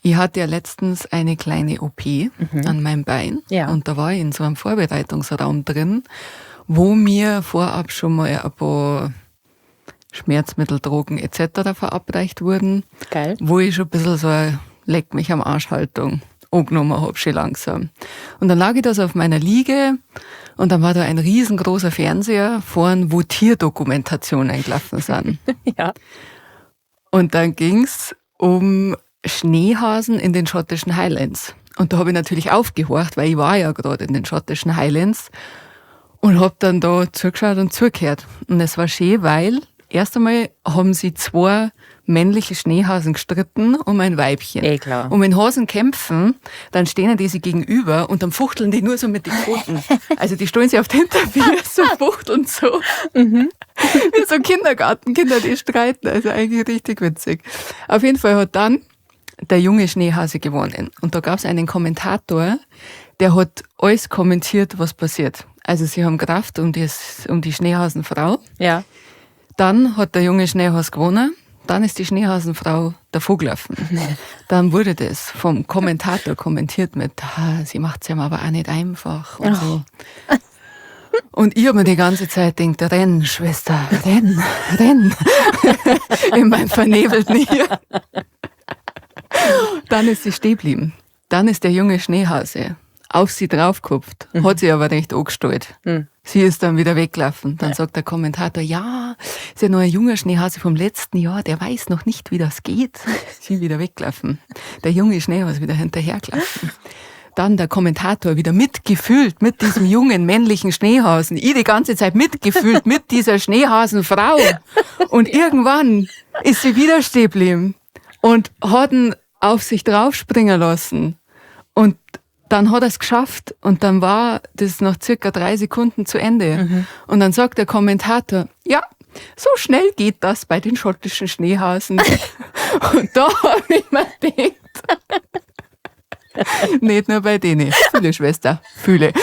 Ich hatte ja letztens eine kleine OP an meinem Bein und da war ich in so einem Vorbereitungsraum drin, wo mir vorab schon mal ein paar Schmerzmittel, Drogen etc. verabreicht wurden. Geil. Wo ich schon ein bisschen so eine Leck mich am Arsch-Haltung angenommen habe, schon langsam. Und dann lag ich da so auf meiner Liege und dann war da ein riesengroßer Fernseher vorn, wo Tierdokumentationen eingelaufen sind. Ja. Und dann ging's um Schneehasen in den schottischen Highlands. Und da habe ich natürlich aufgehorcht, weil ich war ja gerade in den schottischen Highlands und habe dann da zugeschaut und zugehört. Und es war schön, weil erst einmal haben sie 2 männliche Schneehasen gestritten um ein Weibchen. Klar. Und wenn Hasen kämpfen, dann stehen die sich gegenüber und dann fuchteln die nur so mit den Pfoten. Also die stehen sich auf den Hinterbeinen, so fuchteln so. Wie so Kindergartenkinder, die streiten. Also eigentlich richtig witzig. Auf jeden Fall hat dann der junge Schneehase gewonnen. Und da gab es einen Kommentator, der hat alles kommentiert, was passiert. Also sie haben Kraft um die Schneehasenfrau. Ja. Dann hat der junge Schneehase gewonnen. Dann ist die Schneehasenfrau davongelaufen. Dann wurde das vom Kommentator kommentiert mit, sie macht es ihm aber auch nicht einfach und so. Und ich habe mir die ganze Zeit gedacht, renn, Schwester, renn, renn. In meinem vernebelten Hirn. Dann ist sie stehen geblieben. Dann ist der junge Schneehase auf sie draufgekupft, hat sie aber recht angestellt. Sie ist dann wieder weggelaufen. Dann sagt der Kommentator, ja, ist ja noch ein junger Schneehase vom letzten Jahr, der weiß noch nicht, wie das geht. Sie wieder weggelaufen. Der junge Schneehase wieder hinterhergelaufen. Dann der Kommentator wieder mitgefühlt mit diesem jungen männlichen Schneehasen. Ich die ganze Zeit mitgefühlt mit dieser Schneehasenfrau. Und irgendwann ist sie wieder stehen geblieben und hat ihn auf sich draufspringen lassen. Und dann hat er es geschafft und dann war das nach circa 3 Sekunden zu Ende. Und dann sagt der Kommentator, ja, so schnell geht das bei den schottischen Schneehasen. Und da habe ich mir gedacht, nicht nur bei denen, viele Schwester, viele.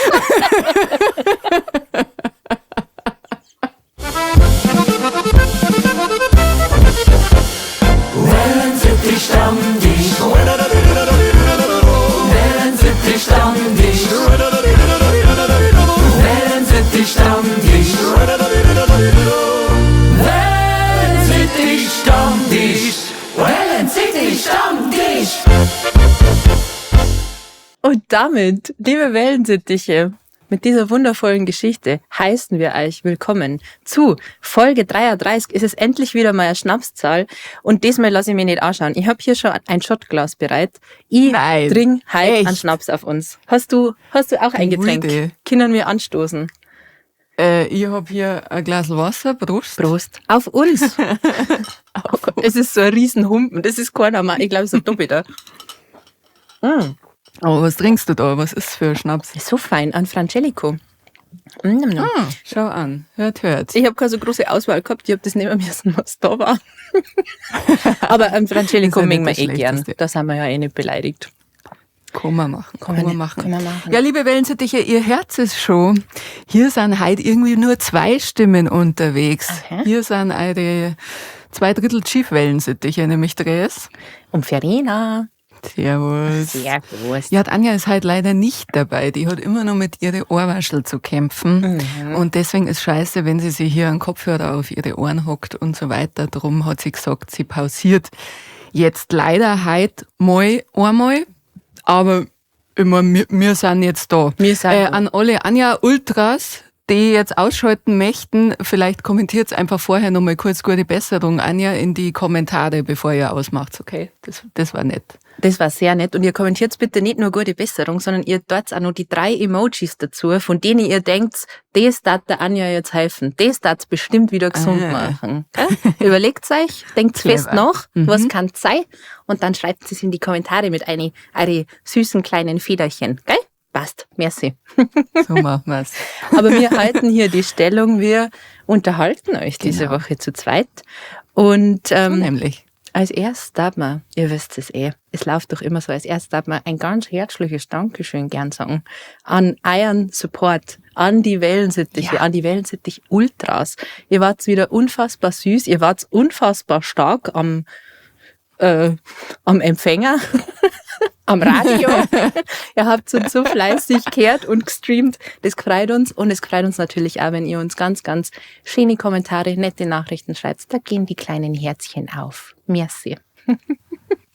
Wellensittich Stammtisch. Wellensittich Stammtisch. Wellensittich Stammtisch. Wellensittich Stammtisch. Wellensittich Stammtisch. Und damit, liebe Wellensittiche, mit dieser wundervollen Geschichte heißen wir euch willkommen zu Folge 33. Es ist endlich wieder mal eine Schnapszahl und diesmal lasse ich mich nicht anschauen. Ich habe hier schon ein Shotglas bereit. Ich trinke heute einen Schnaps auf uns. Hast du auch ein Getränk? Können wir anstoßen? Ich habe hier ein Glas Wasser. Prost. Prost. Auf uns. Oh Gott, es ist so ein Riesenhumpen. Das ist keiner mehr. Ich glaube, es ist ein Doppelter. Aber was trinkst du da? Was ist für ein Schnaps? So fein, ein Frangelico. Schau an, hört. Ich habe keine so große Auswahl gehabt, ich habe das nehmen müssen, was da war. Aber ein Frangelico mögen wir gern. Da sind wir ja eh nicht beleidigt. Kann man machen. Ja, liebe Wellensittiche, ihr hört es schon. Hier sind heute irgendwie nur 2 Stimmen unterwegs. Okay. Hier sind eure 2/3 Chief-Wellensittiche, nämlich Dres. Und Verena. Servus. Servus. Ja, Anja ist halt leider nicht dabei. Die hat immer noch mit ihren Ohrwaschel zu kämpfen. Und deswegen ist scheiße, wenn sie sich hier einen Kopfhörer auf ihre Ohren hockt und so weiter. Drum hat sie gesagt, sie pausiert jetzt leider heute mal einmal. Aber immer, wir sind jetzt da. An alle Anja-Ultras, die jetzt ausschalten möchten, vielleicht kommentiert einfach vorher nochmal kurz gute Besserung, Anja, in die Kommentare, bevor ihr ausmacht. Okay, das war nett. Das war sehr nett. Und ihr kommentiert bitte nicht nur gute Besserung, sondern ihr dort auch noch die 3 Emojis dazu, von denen ihr denkt, das darf der Anja jetzt helfen. Das darf bestimmt wieder gesund machen. Überlegt euch, denkt fest nach, was kann es sein? Und dann schreibt es in die Kommentare mit eure süßen kleinen Federchen. Gell? Passt. Merci. So machen wir's. Aber wir halten hier die Stellung, wir unterhalten euch diese Woche zu zweit. Und so nämlich. Als erstes darf man, ihr wisst es es läuft doch immer so, als erstes darf man ein ganz herzliches Dankeschön gern sagen an euren Support, an die Wellensittiche, an die Wellensittich Ultras. Ihr wart wieder unfassbar süß, ihr wart unfassbar stark am am Empfänger, am Radio. Ihr habt uns so fleißig gehört und gestreamt. Das freut uns. Und es freut uns natürlich auch, wenn ihr uns ganz, ganz schöne Kommentare, nette Nachrichten schreibt. Da gehen die kleinen Herzchen auf. Merci.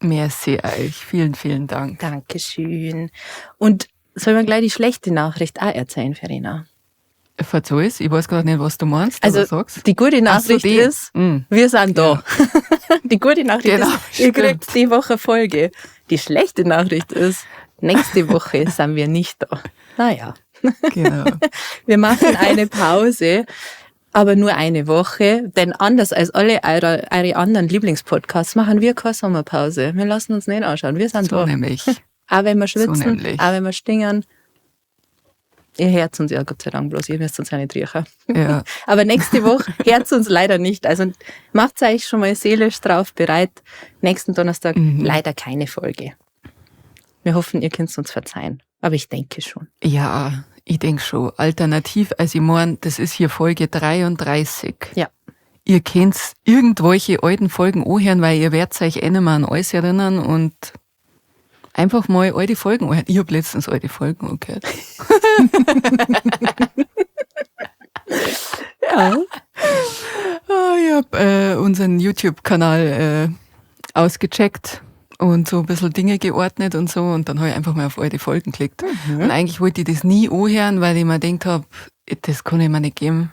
Merci euch. Vielen, vielen Dank. Dankeschön. Und sollen wir gleich die schlechte Nachricht auch erzählen, Verena? Verzeih's, ich weiß gerade nicht, was du meinst, Also, aber sag's. die gute Nachricht ist, wir sind da. Die gute Nachricht ist, ihr kriegt die Woche Folge. Die schlechte Nachricht ist, nächste Woche sind wir nicht da. Naja. Genau. Wir machen eine Pause, aber nur eine Woche, denn anders als alle eure anderen Lieblingspodcasts machen wir keine Sommerpause. Wir lassen uns nicht anschauen, wir sind So da. nämlich. Auch wenn wir schwitzen, nämlich. auch wenn wir stingern. Ihr hört uns ja Gott sei Dank bloß, ihr müsst uns ja nicht riechen. Ja. Aber nächste Woche hört uns leider nicht. Also macht euch schon mal seelisch drauf bereit. Nächsten Donnerstag leider keine Folge. Wir hoffen, ihr könnt es uns verzeihen. Aber ich denke schon. Ja, ich denke schon. Alternativ, also ich meine, das ist hier Folge 33. Ja. Ihr könnt irgendwelche alten Folgen anhören, weil ihr werdet euch eh nicht mehr an alles erinnern und einfach mal alte Folgen anhören. Ich habe letztens alte Folgen angehört. Ja. Ich habe unseren YouTube-Kanal ausgecheckt und so ein bisschen Dinge geordnet und so und dann habe ich einfach mal auf alte Folgen geklickt. Und eigentlich wollte ich das nie anhören, weil ich mir gedacht habe, das kann ich mir nicht geben,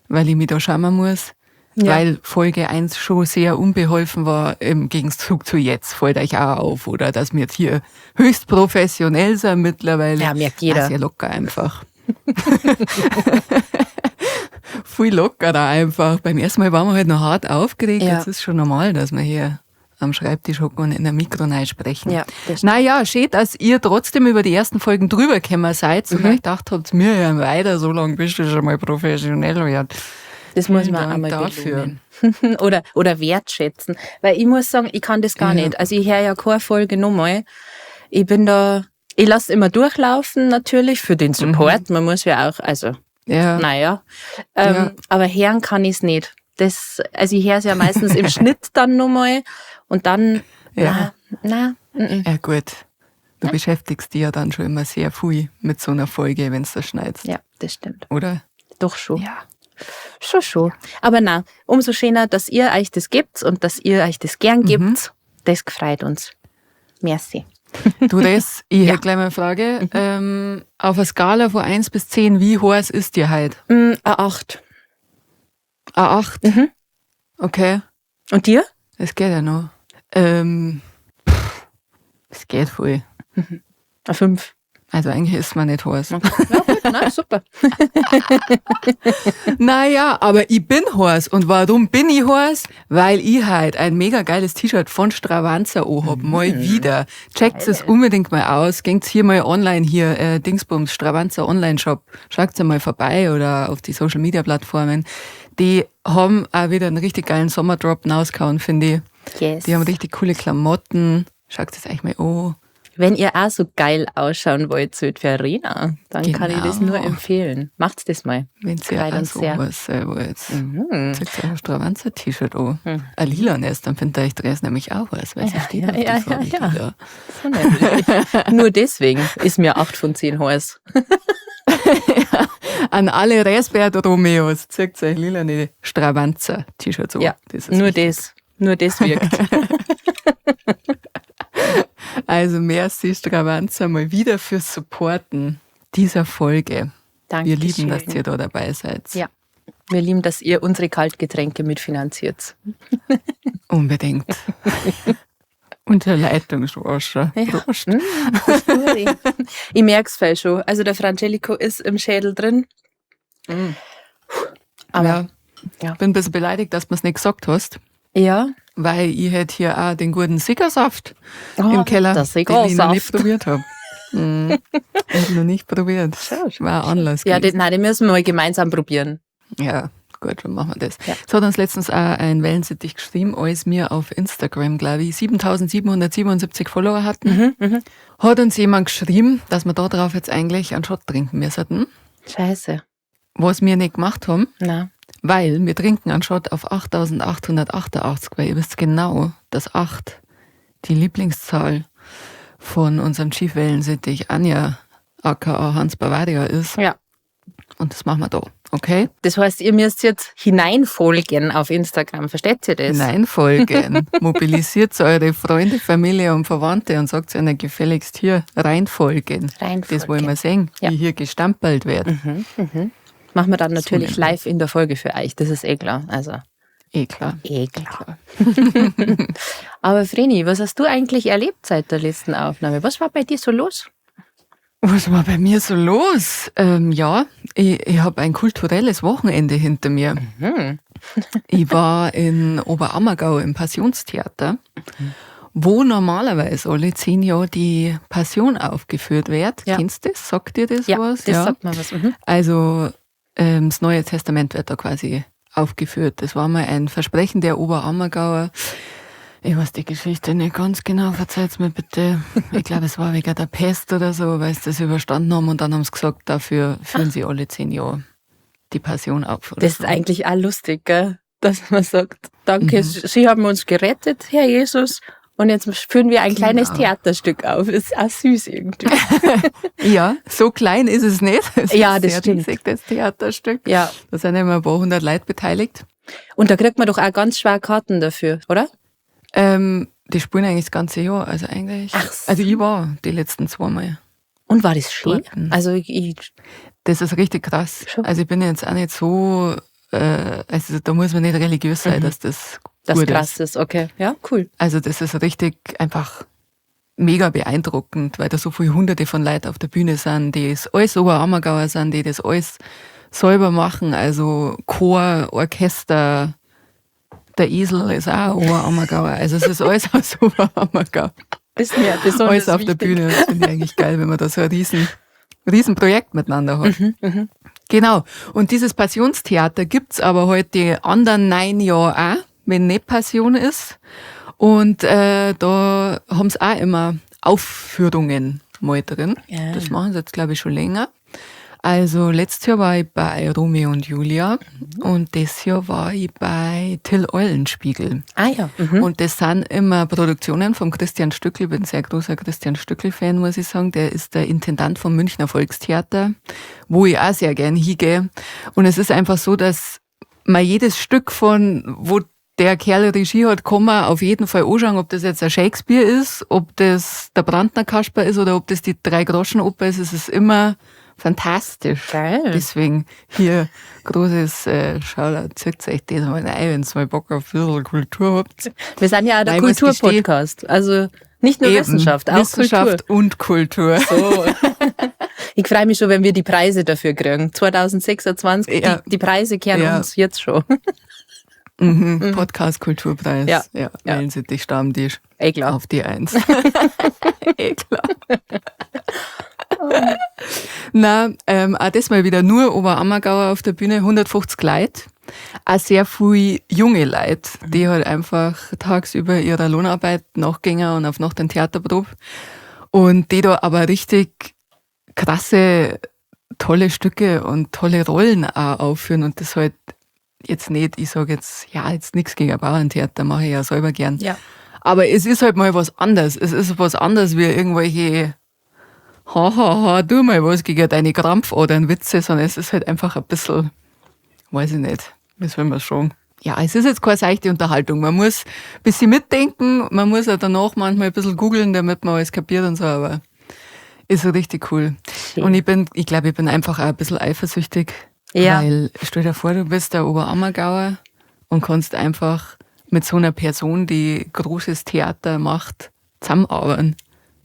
weil ich mich da schauen muss. Ja. Weil Folge 1 schon sehr unbeholfen war, im Gegenzug zu jetzt, fällt euch auch auf, oder dass wir jetzt hier höchst professionell sind mittlerweile. Ja, merkt jeder. Sehr locker einfach. Viel lockerer einfach. Beim ersten Mal waren wir halt noch hart aufgeregt, Ja. jetzt ist schon normal, dass wir hier am Schreibtisch hocken und in ein Mikro sprechen. Ja, das stimmt. Naja, schön, dass ihr trotzdem über die ersten Folgen drüber gekommen seid und euch gedacht habt, wir hören weiter, so lange bist du schon mal professionell werden. Das muss Vielen man Dank einmal dafür. belohnen. oder wertschätzen. Weil ich muss sagen, ich kann das gar Ja. nicht. Also ich höre ja keine Folge nochmal. Ich lasse immer durchlaufen natürlich für den Support. Man muss ja auch, also Ja. naja. Ja. Aber hören kann ich es nicht. Also ich höre es ja meistens im Schnitt dann nochmal und dann, Ja. na. Ja gut, du beschäftigst dich ja dann schon immer sehr viel mit so einer Folge, wenn du das schneidest, Ja, das stimmt. oder? Doch schon. Ja. Schon. Aber na, umso schöner, dass ihr euch das gebt und dass ihr euch das gern gebt. Das freut uns. Merci. Du, ich hätte gleich mal eine Frage. Auf einer Skala von 1 bis 10, wie heiß ist dir heute? Eine 8. Eine 8? Okay, Und dir? das geht ja noch. Es geht voll. Eine 5. Also eigentlich ist man nicht heiß. Ja, gut, na, super. Naja, aber ich bin heiß. Und warum bin ich heiß? Weil ich halt ein mega geiles T-Shirt von Stravanza anhab. Mal wieder. Checkt es unbedingt mal aus. Gingt's hier mal online, hier Dingsbums, Stravanza Online-Shop. Schaut's mal vorbei oder auf die Social-Media-Plattformen. Die haben auch wieder einen richtig geilen Sommerdrop rausgehauen, finde ich. Yes. Die haben richtig coole Klamotten. Schaut es euch mal an. Wenn ihr auch so geil ausschauen wollt, so wie Verena, dann kann ich das Genau. nur empfehlen. Macht's das mal. Wenn ihr Freut auch uns sehr. sowas wollt. Zieht euch ein Stravanza-T-Shirt an. Ein lilanes, dann findet ihr euch Dress nämlich auch was, weil sie steht auf die Farbe lila. So nämlich. Nur deswegen ist mir 8 von 10 heiß. An alle Resbert Romeos, zieht euch lilane Stravanza-T-Shirts an. Ja, Das ist nur wichtig. das wirkt. Also merci Stravanza mal wieder fürs Supporten dieser Folge. Danke. Wir lieben, dass ihr da dabei seid. Ja. Wir lieben, dass ihr unsere Kaltgetränke mitfinanziert. Unbedingt. Unter Leitungswasser. Prost. Ich merke es voll schon. Also der Frangelico ist im Schädel drin. Aber Ja. Bin ein bisschen beleidigt, dass du es nicht gesagt hast, ja. weil ich hätte hier auch den guten Sickersaft im Keller, der den ich noch nicht Sickersaft. probiert habe. Ich habe noch nicht probiert. War ein Anlass. Ja, gewesen. den müssen wir mal gemeinsam probieren. Ja, gut, dann machen wir das. Ja. Es hat uns letztens auch ein Wellensittich geschrieben, als wir auf Instagram, glaube ich, 7.777 Follower hatten. Hat uns jemand geschrieben, dass wir da drauf jetzt eigentlich einen Shot trinken müssten, Scheiße. was wir nicht gemacht haben, Na. weil wir trinken einen Shot auf 8.888, weil ihr wisst genau, dass 8 die Lieblingszahl von unserem Chief Wellensittich Anja aka Hans Bavaria ist. Ja. Und das machen wir da, okay? Das heißt, ihr müsst jetzt hineinfolgen auf Instagram. Versteht ihr das? Hineinfolgen. Mobilisiert eure Freunde, Familie und Verwandte und sagt ihnen gefälligst hier reinfolgen. Das wollen wir sehen, Ja. wie hier gestampelt wird. Machen wir dann natürlich So live in der Folge für euch. Das ist eh klar. Also, Klar. klar. Aber Vreni, was hast du eigentlich erlebt seit der letzten Aufnahme? Was war bei dir so los? Was war bei mir so los? Ich habe ein kulturelles Wochenende hinter mir. Ich war in Oberammergau im Passionstheater, wo normalerweise alle 10 Jahre die Passion aufgeführt wird. Ja. Kennst du das? Sagt dir das Ja, was? das sagt mir was. Also das Neue Testament wird da quasi aufgeführt. Das war mal ein Versprechen der Oberammergauer. Ich weiß die Geschichte nicht ganz genau, verzeiht's mir bitte. Ich glaube, es war wegen der Pest oder so, weil sie das überstanden haben und dann haben sie gesagt, dafür führen sie alle 10 Jahre die Passion auf. Oder Das so. ist eigentlich auch lustig, gell? Dass man sagt, danke, Sie haben uns gerettet, Herr Jesus. Und jetzt führen wir ein kleines Theaterstück auf. Ist auch süß irgendwie. Ja, so klein ist es nicht. Es Ja, ist das sehr stimmt. riesig, das Theaterstück. Ja. Da sind immer ein paar hundert Leute beteiligt. Und da kriegt man doch auch ganz schwer Karten dafür, oder? Die spielen eigentlich das ganze Jahr. Also eigentlich. Ach so. Also ich war die letzten 2 Mal. Und war das schön? Dort. Also ich Das ist richtig krass. Schon. Also ich bin jetzt auch nicht so, also da muss man nicht religiös sein, dass das das gut krass ist. ist. Okay, ja, cool. Also das ist richtig einfach mega beeindruckend, weil da so viele Hunderte von Leuten auf der Bühne sind, die es alles Oberammergauer sind, die das alles selber machen. Also Chor, Orchester, der Esel ist auch Oberammergauer. Also es ist alles aus Oberammergau. Das ist mir besonders Alles auf der wichtig. Bühne. Das finde ich eigentlich geil, wenn man da so ein riesen Projekt miteinander hat. Genau. Und dieses Passionstheater gibt's aber heute die anderen 9 Jahre auch, wenn nicht Passion ist. Und da haben sie auch immer Aufführungen mal drin. Ja. Das machen sie jetzt, glaube ich, schon länger. Also letztes Jahr war ich bei Romeo und Julia und das Jahr war ich bei Till Eulenspiegel. Ah ja. Und das sind immer Produktionen von Christian Stückl. Ich bin ein sehr großer Christian Stückl-Fan, muss ich sagen. Der ist der Intendant vom Münchner Volkstheater, wo ich auch sehr gern hingehe. Und es ist einfach so, dass man jedes Stück wo der Kerl Regie hat, kann man auf jeden Fall anschauen, ob das jetzt ein Shakespeare ist, ob das der Brandner Kasper ist oder ob das die Drei-Groschen-Oper ist. Es ist immer fantastisch. Geil. Deswegen hier großes Shoutout. Zieht euch das mal rein, wenn ihr mal Bock auf ein bisschen Kultur habt. Wir sind ja auch der Nein, was Kulturpodcast. Also nicht nur Eben, Wissenschaft, auch Wissenschaft und Kultur. Kultur. So. Ich freue mich schon, wenn wir die Preise dafür kriegen. 2026, Ja. die Preise kehren Ja. uns jetzt schon. Podcast-Kulturpreis. Ja. Ja. Ja. Wellensittich Stammtisch. Eh klar. Auf die 1. Klar. Na, auch das mal wieder nur Oberammergauer auf der Bühne, 150 Leute. Auch sehr viele junge Leute, die halt einfach tagsüber ihrer Lohnarbeit nachgehen und auf Nacht ein Theaterprobe. Und die da aber richtig krasse, tolle Stücke und tolle Rollen auch aufführen und das halt jetzt nicht, ich sage jetzt, ja, jetzt nichts gegen ein Bauerntheater, mache ich ja selber gern. Ja. Aber es ist halt mal was anderes. Es ist was anderes wie irgendwelche du mal was gegen deine Krampfadern Witze, sondern es ist halt einfach ein bisschen, weiß ich nicht, wie soll man sagen. Ja, es ist jetzt keine seichte Unterhaltung. Man muss ein bisschen mitdenken, man muss ja danach manchmal ein bisschen googeln, damit man alles kapiert und so, aber ist richtig cool. Schön. Und ich glaube, ich bin einfach auch ein bisschen eifersüchtig, Ja. weil stell dir vor, du bist der Oberammergauer und kannst einfach mit so einer Person, die großes Theater macht, zusammenarbeiten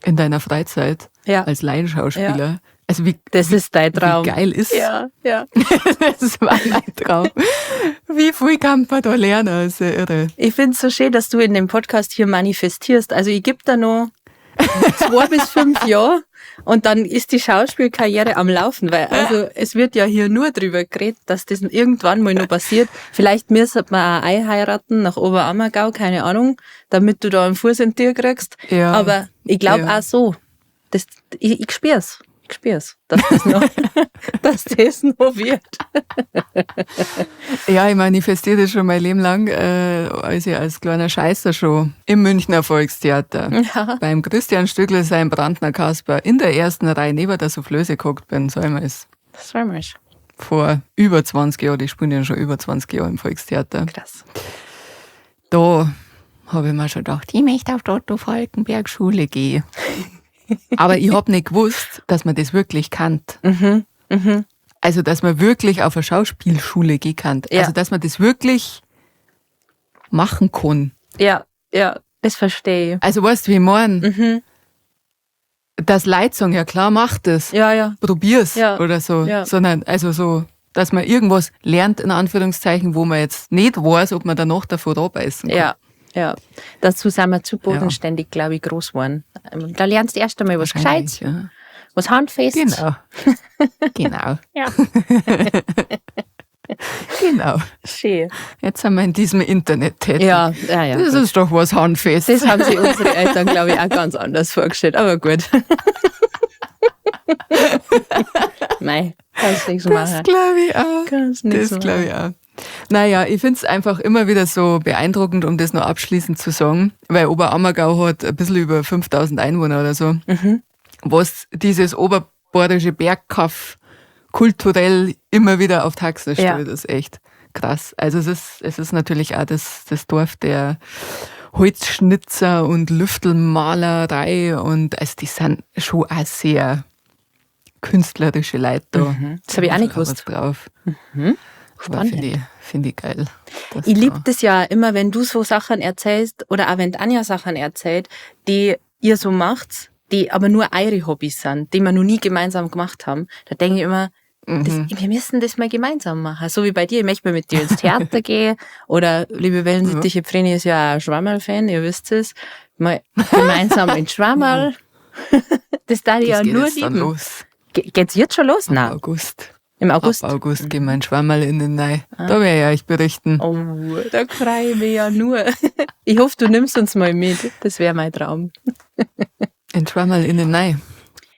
in deiner Freizeit Ja. als Laienschauspieler. Ja. Also Das ist dein Traum. wie geil ist Ja, ja. das war mein Traum. Wie viel kann man da lernen? Also irre. Ich finde es so schön, dass du in dem Podcast hier manifestierst. Also ich gebe da noch 2 bis 5 Jahre und dann ist die Schauspielkarriere am Laufen, weil also es wird ja hier nur drüber geredet, dass das irgendwann mal noch passiert. Vielleicht müsste man auch einheiraten nach Oberammergau, keine Ahnung, damit du da einen Fuß in die Tür kriegst. Ja. Aber ich glaube Ja. auch so. Ich spür's. Ich spür's, dass das noch wird. Ja, ich manifestiere das schon mein Leben lang, als ich als kleiner Scheißer schon im Münchner Volkstheater Ja. beim Christian Stückle sein Brandner Kasper in der ersten Reihe neben der Soufflöse gehockt bin. So einmal ist Das war mal vor über 20 Jahren, ich spiele ja schon über 20 Jahre im Volkstheater. krass. Da habe ich mir schon gedacht, ich möchte auf die Otto-Falkenberg-Schule gehen. Aber ich habe nicht gewusst, dass man das wirklich kann. Also, dass man wirklich auf eine Schauspielschule gehen kann. Ja. Also, dass man das wirklich machen kann. Ja, das verstehe ich. Also, weißt du, wie ich meine? Dass Leute sagen, ja klar, mach das. Ja. Probier's Ja. oder so. Ja. Sondern, also so, dass man irgendwas lernt, in Anführungszeichen, wo man jetzt nicht weiß, ob man danach davor abbeißen kann. Ja. Dazu sind wir zu bodenständig, glaube ich, groß geworden. Da lernst du erst einmal was Gescheites, Ja. was Handfestes. Genau. Genau. Ja. Genau. Schön. Jetzt sind wir in diesem Internet tätig. Ja. Das ist doch was Handfestes. Das haben sich unsere Eltern, glaube ich, auch ganz anders vorgestellt. Aber gut. Mei, kannst nichts Das machen. glaube ich auch. Kannst nichts Das glaube ich auch. Naja, ich finde es einfach immer wieder so beeindruckend, um das noch abschließend zu sagen, weil Oberammergau hat ein bisschen über 5000 Einwohner oder so, was dieses oberbayerische Bergkaff kulturell immer wieder auf Taxe stellt, ist echt krass. Also es ist natürlich auch das Dorf der Holzschnitzer und Lüftelmalerei und also die sind schon auch sehr künstlerische Leute da. Das habe ich auch nicht Da ist gewusst. was drauf. Aber Spannend. finde ich geil. dass Ich da- liebe das ja immer, wenn du so Sachen erzählst oder auch wenn Anja Sachen erzählt, die ihr so macht, die aber nur eure Hobbys sind, die wir noch nie gemeinsam gemacht haben. Da denke ich immer, wir müssen das mal gemeinsam machen. So wie bei dir, ich möchte mal mit dir ins Theater gehen. Oder, liebe Wellensittiche, Vreni ist ja auch ein Schwammerl-Fan, ihr wisst es. Mal gemeinsam ins Schwammerl. Das darf ich ja Das geht nur jetzt dann lieben. los. Geht's jetzt schon los? Im Nein, August. im August. Ab August gehen wir in Schwammerl in den Nei. Da werde ich euch berichten. Oh, da freue ich mich ja nur. Ich hoffe, du nimmst uns mal mit. Das wäre mein Traum. In Schwammerl in den Nei.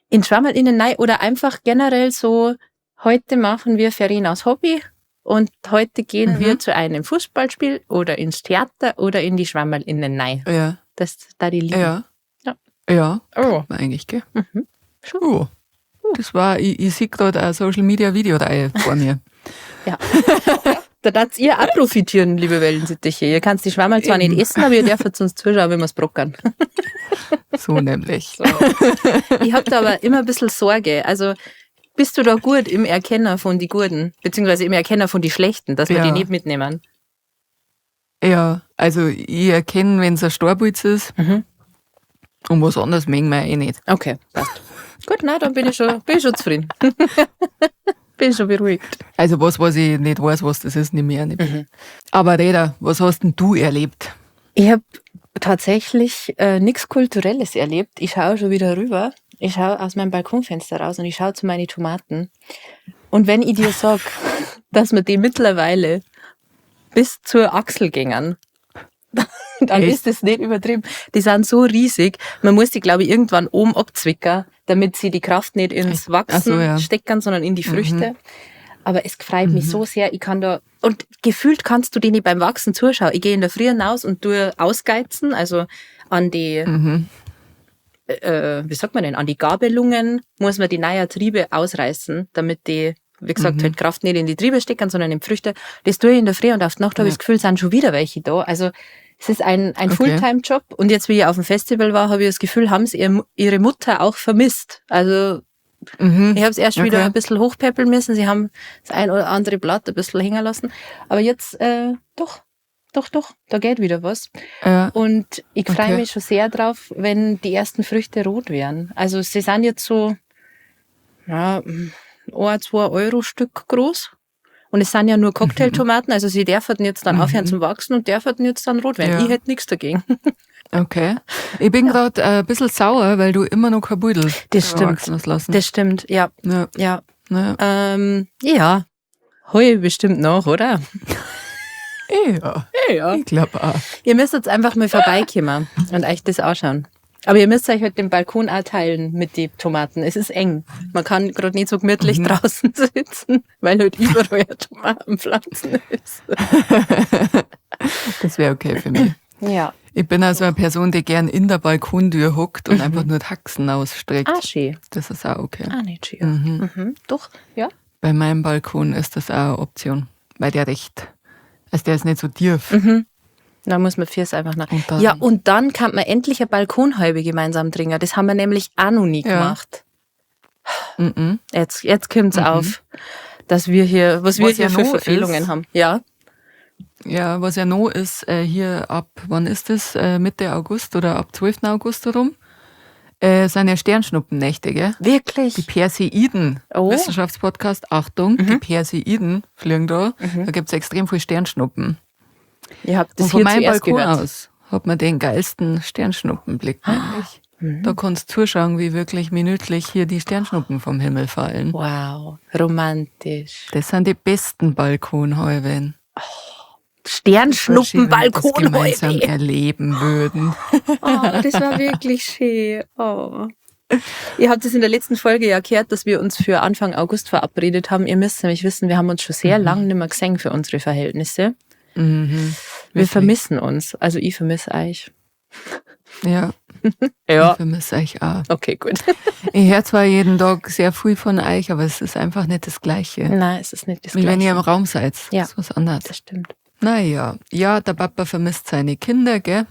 In Schwammerl in den Nei oder einfach generell so, heute machen wir Ferien aus Hobby und heute gehen wir zu einem Fußballspiel oder ins Theater oder in die Schwammerl in den Nei. Ja. Das da die Liebe. Ja. Ja. Ja. Oh. Eigentlich, gell? Schon. Oh. Das war, ich sehe gerade eine Social Media Videoreihe vor mir. Ja. Da darfst ihr auch profitieren, liebe Wellensittiche. Ihr könnt die Schwammerl zwar nicht essen, aber ihr dürft uns zuschauen, wenn wir es brockern. So nämlich. Ich habe da aber immer ein bisschen Sorge. Also bist du da gut im Erkennen von die Guten, beziehungsweise im Erkennen von die Schlechten, dass wir Ja. die nicht mitnehmen? Ja, also ich erkenne, wenn es ein Starbulz ist. Und was anderes mengen wir eh nicht. Okay, passt. Gut, nein, dann bin ich schon zufrieden. Bin schon beruhigt. Also was ich nicht weiß, was das ist, nehme ich auch nicht mit. Aber Reda, was hast denn du erlebt? Ich habe tatsächlich nichts Kulturelles erlebt. Ich schaue schon wieder rüber. Ich schaue aus meinem Balkonfenster raus und ich schaue zu meinen Tomaten. Und wenn ich dir sag, dass wir die mittlerweile bis zur Achsel gängen, dann Echt? ist das nicht übertrieben. Die sind so riesig. Man muss die, glaube ich, irgendwann oben abzwicken, damit sie die Kraft nicht ins Wachsen Ach so, ja. stecken, sondern in die Früchte. Aber es freut mich so sehr. Ich kann da, und gefühlt kannst du denen beim Wachsen zuschauen. Ich gehe in der Früh hinaus und tue ausgeizen, also an die, wie sagt man denn, an die Gabelungen muss man die neuen Triebe ausreißen, damit die, wie gesagt, halt Kraft nicht in die Triebe stecken, sondern in die Früchte. Das tue ich in der Früh und auf die Nacht habe ich das Gefühl, sind schon wieder welche da. Also es ist ein Fulltime-Job. Und jetzt, wie ich auf dem Festival war, habe ich das Gefühl, haben sie ihre Mutter auch vermisst. Also ich habe es erst wieder ein bisschen hochpäppeln müssen. Sie haben das ein oder andere Blatt ein bisschen hängen lassen. Aber jetzt, doch, da geht wieder was. Ja. Und ich freue Okay. mich schon sehr drauf, wenn die ersten Früchte rot werden. Also sie sind jetzt so, ja, 1-2 Euro Stück groß. Und es sind ja nur Cocktailtomaten, also sie dürfen jetzt dann aufhören zum Wachsen und dürfen jetzt dann rot werden. Ja. Ich hätte nichts dagegen. Okay. Ich bin gerade ein bisschen sauer, weil du immer noch kein Beutel Das stimmt. wachsen hast lassen. Das stimmt, ja. Ja. Ja. Ja. Ja. Heu bestimmt noch, oder? Ja. Ja. Ich glaube auch. Ihr müsst jetzt einfach mal vorbeikommen und euch das anschauen. Aber ihr müsst euch halt den Balkon auch teilen mit den Tomaten. Es ist eng. Man kann gerade nicht so gemütlich draußen sitzen, weil halt überall Tomatenpflanzen ist. Das wäre okay für mich. Ja. Ich bin also eine Person, die gern in der Balkontür hockt und einfach nur die Haxen ausstreckt. Ah, schön. Das ist auch okay. Ah, nicht schön. Doch, ja. Bei meinem Balkon ist das auch eine Option, weil der der ist nicht so tief. Da muss man fürs einfach nach. Und dann- Ja, und dann kann man endlich eine Balkonhalbe gemeinsam trinken. Das haben wir nämlich auch noch nie gemacht. Jetzt kommt's auf, dass wir hier, was wir Was hier ja für noch Verfehlungen ist- haben. Ja. Ja, was ja noch ist, hier ab, wann ist das? Mitte August oder ab 12. August herum, sind ja Sternschnuppennächte, gell? Wirklich? Die Perseiden, Oh. Wissenschaftspodcast, Achtung, die Perseiden fliegen da, da gibt's extrem viel Sternschnuppen. Ihr habt Und das von hier meinem zuerst Balkon gehört. aus hat man den geilsten Sternschnuppenblick nämlich. Da kannst du zuschauen, wie wirklich minütlich hier die Sternschnuppen vom Himmel fallen. Wow, romantisch. Das sind die besten Balkonhäuben. Das Sternschnuppenbalkon gemeinsam heute. erleben würden. Oh, das war wirklich schön. Oh. Ihr habt es in der letzten Folge ja gehört, dass wir uns für Anfang August verabredet haben. Ihr müsst nämlich wissen, wir haben uns schon sehr lange nicht mehr gesehen für unsere Verhältnisse. Wir vermissen uns. Also ich vermisse euch. Ja, Ja. ich vermisse euch auch. Okay, gut. Ich höre zwar jeden Tag sehr viel von euch, aber es ist einfach nicht das Gleiche. Nein, es ist nicht das Wie wenn ihr Gleiche. im Raum seid. Ja. Das ist was anderes. Das stimmt. Naja, ja, der Papa vermisst seine Kinder, gell?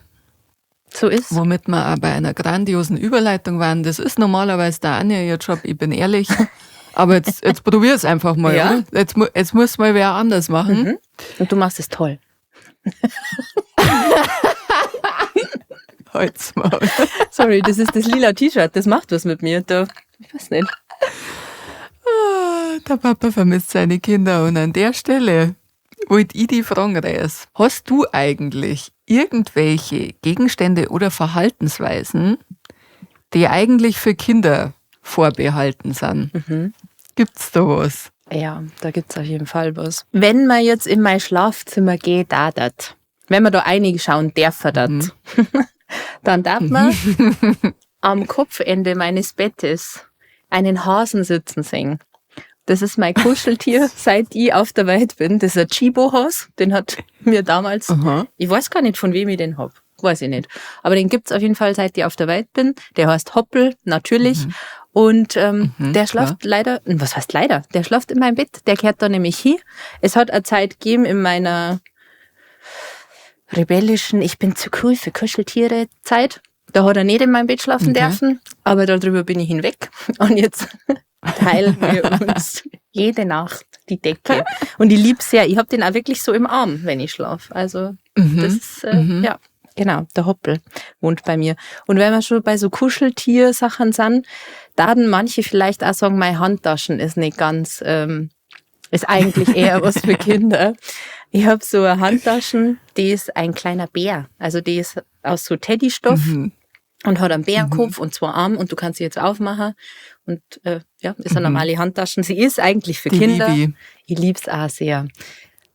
So ist. Womit wir auch bei einer grandiosen Überleitung waren. Das ist normalerweise der Anja ihr Job, ich bin ehrlich. Aber jetzt probier es einfach mal, Ja. oder? Jetzt muss mal wer anders machen. Und du machst es toll. Halt's mal. Sorry, das ist das lila T-Shirt. Das macht was mit mir. Da, ich weiß nicht. Der Papa vermisst seine Kinder und an der Stelle wollte ich die fragen, Reis. Hast du eigentlich irgendwelche Gegenstände oder Verhaltensweisen, die eigentlich für Kinder vorbehalten sind? Gibt's da was? Ja, da gibt's auf jeden Fall was. Wenn man jetzt in mein Schlafzimmer geht, da dat. Wenn man da reinschauen darf, dat. Dann darf man am Kopfende meines Bettes einen Hasen sitzen sehen. Das ist mein Kuscheltier, seit ich auf der Welt bin. Das ist ein Chibo-Has. Den hat mir damals, ich weiß gar nicht, von wem ich den hab. Weiß ich nicht. Aber den gibt's auf jeden Fall, seit ich auf der Welt bin. Der heißt Hoppel, natürlich. Und der schlaft leider, was heißt leider? Der schlaft in meinem Bett. Der kehrt da nämlich hin. Es hat eine Zeit gegeben in meiner rebellischen, ich bin zu cool für Kuscheltiere Zeit. Da hat er nicht in meinem Bett schlafen dürfen, aber darüber bin ich hinweg. Und jetzt teilen wir uns jede Nacht die Decke. Und ich lieb's sehr. Ich hab den auch wirklich so im Arm, wenn ich schlafe. Also das ist, ja, genau, der Hoppel wohnt bei mir. Und wenn wir schon bei so Kuscheltier-Sachen sind, da hatten manche vielleicht auch sagen, meine Handtaschen ist nicht ganz, ist eigentlich eher was für Kinder. Ich habe so eine Handtaschen, die ist ein kleiner Bär. Also die ist aus so Teddystoff und hat einen Bärenkopf und zwei Arme und du kannst sie jetzt aufmachen. Und ja, ist eine normale Handtaschen. Sie ist eigentlich für Die Kinder. lieb Ich lieb's auch sehr.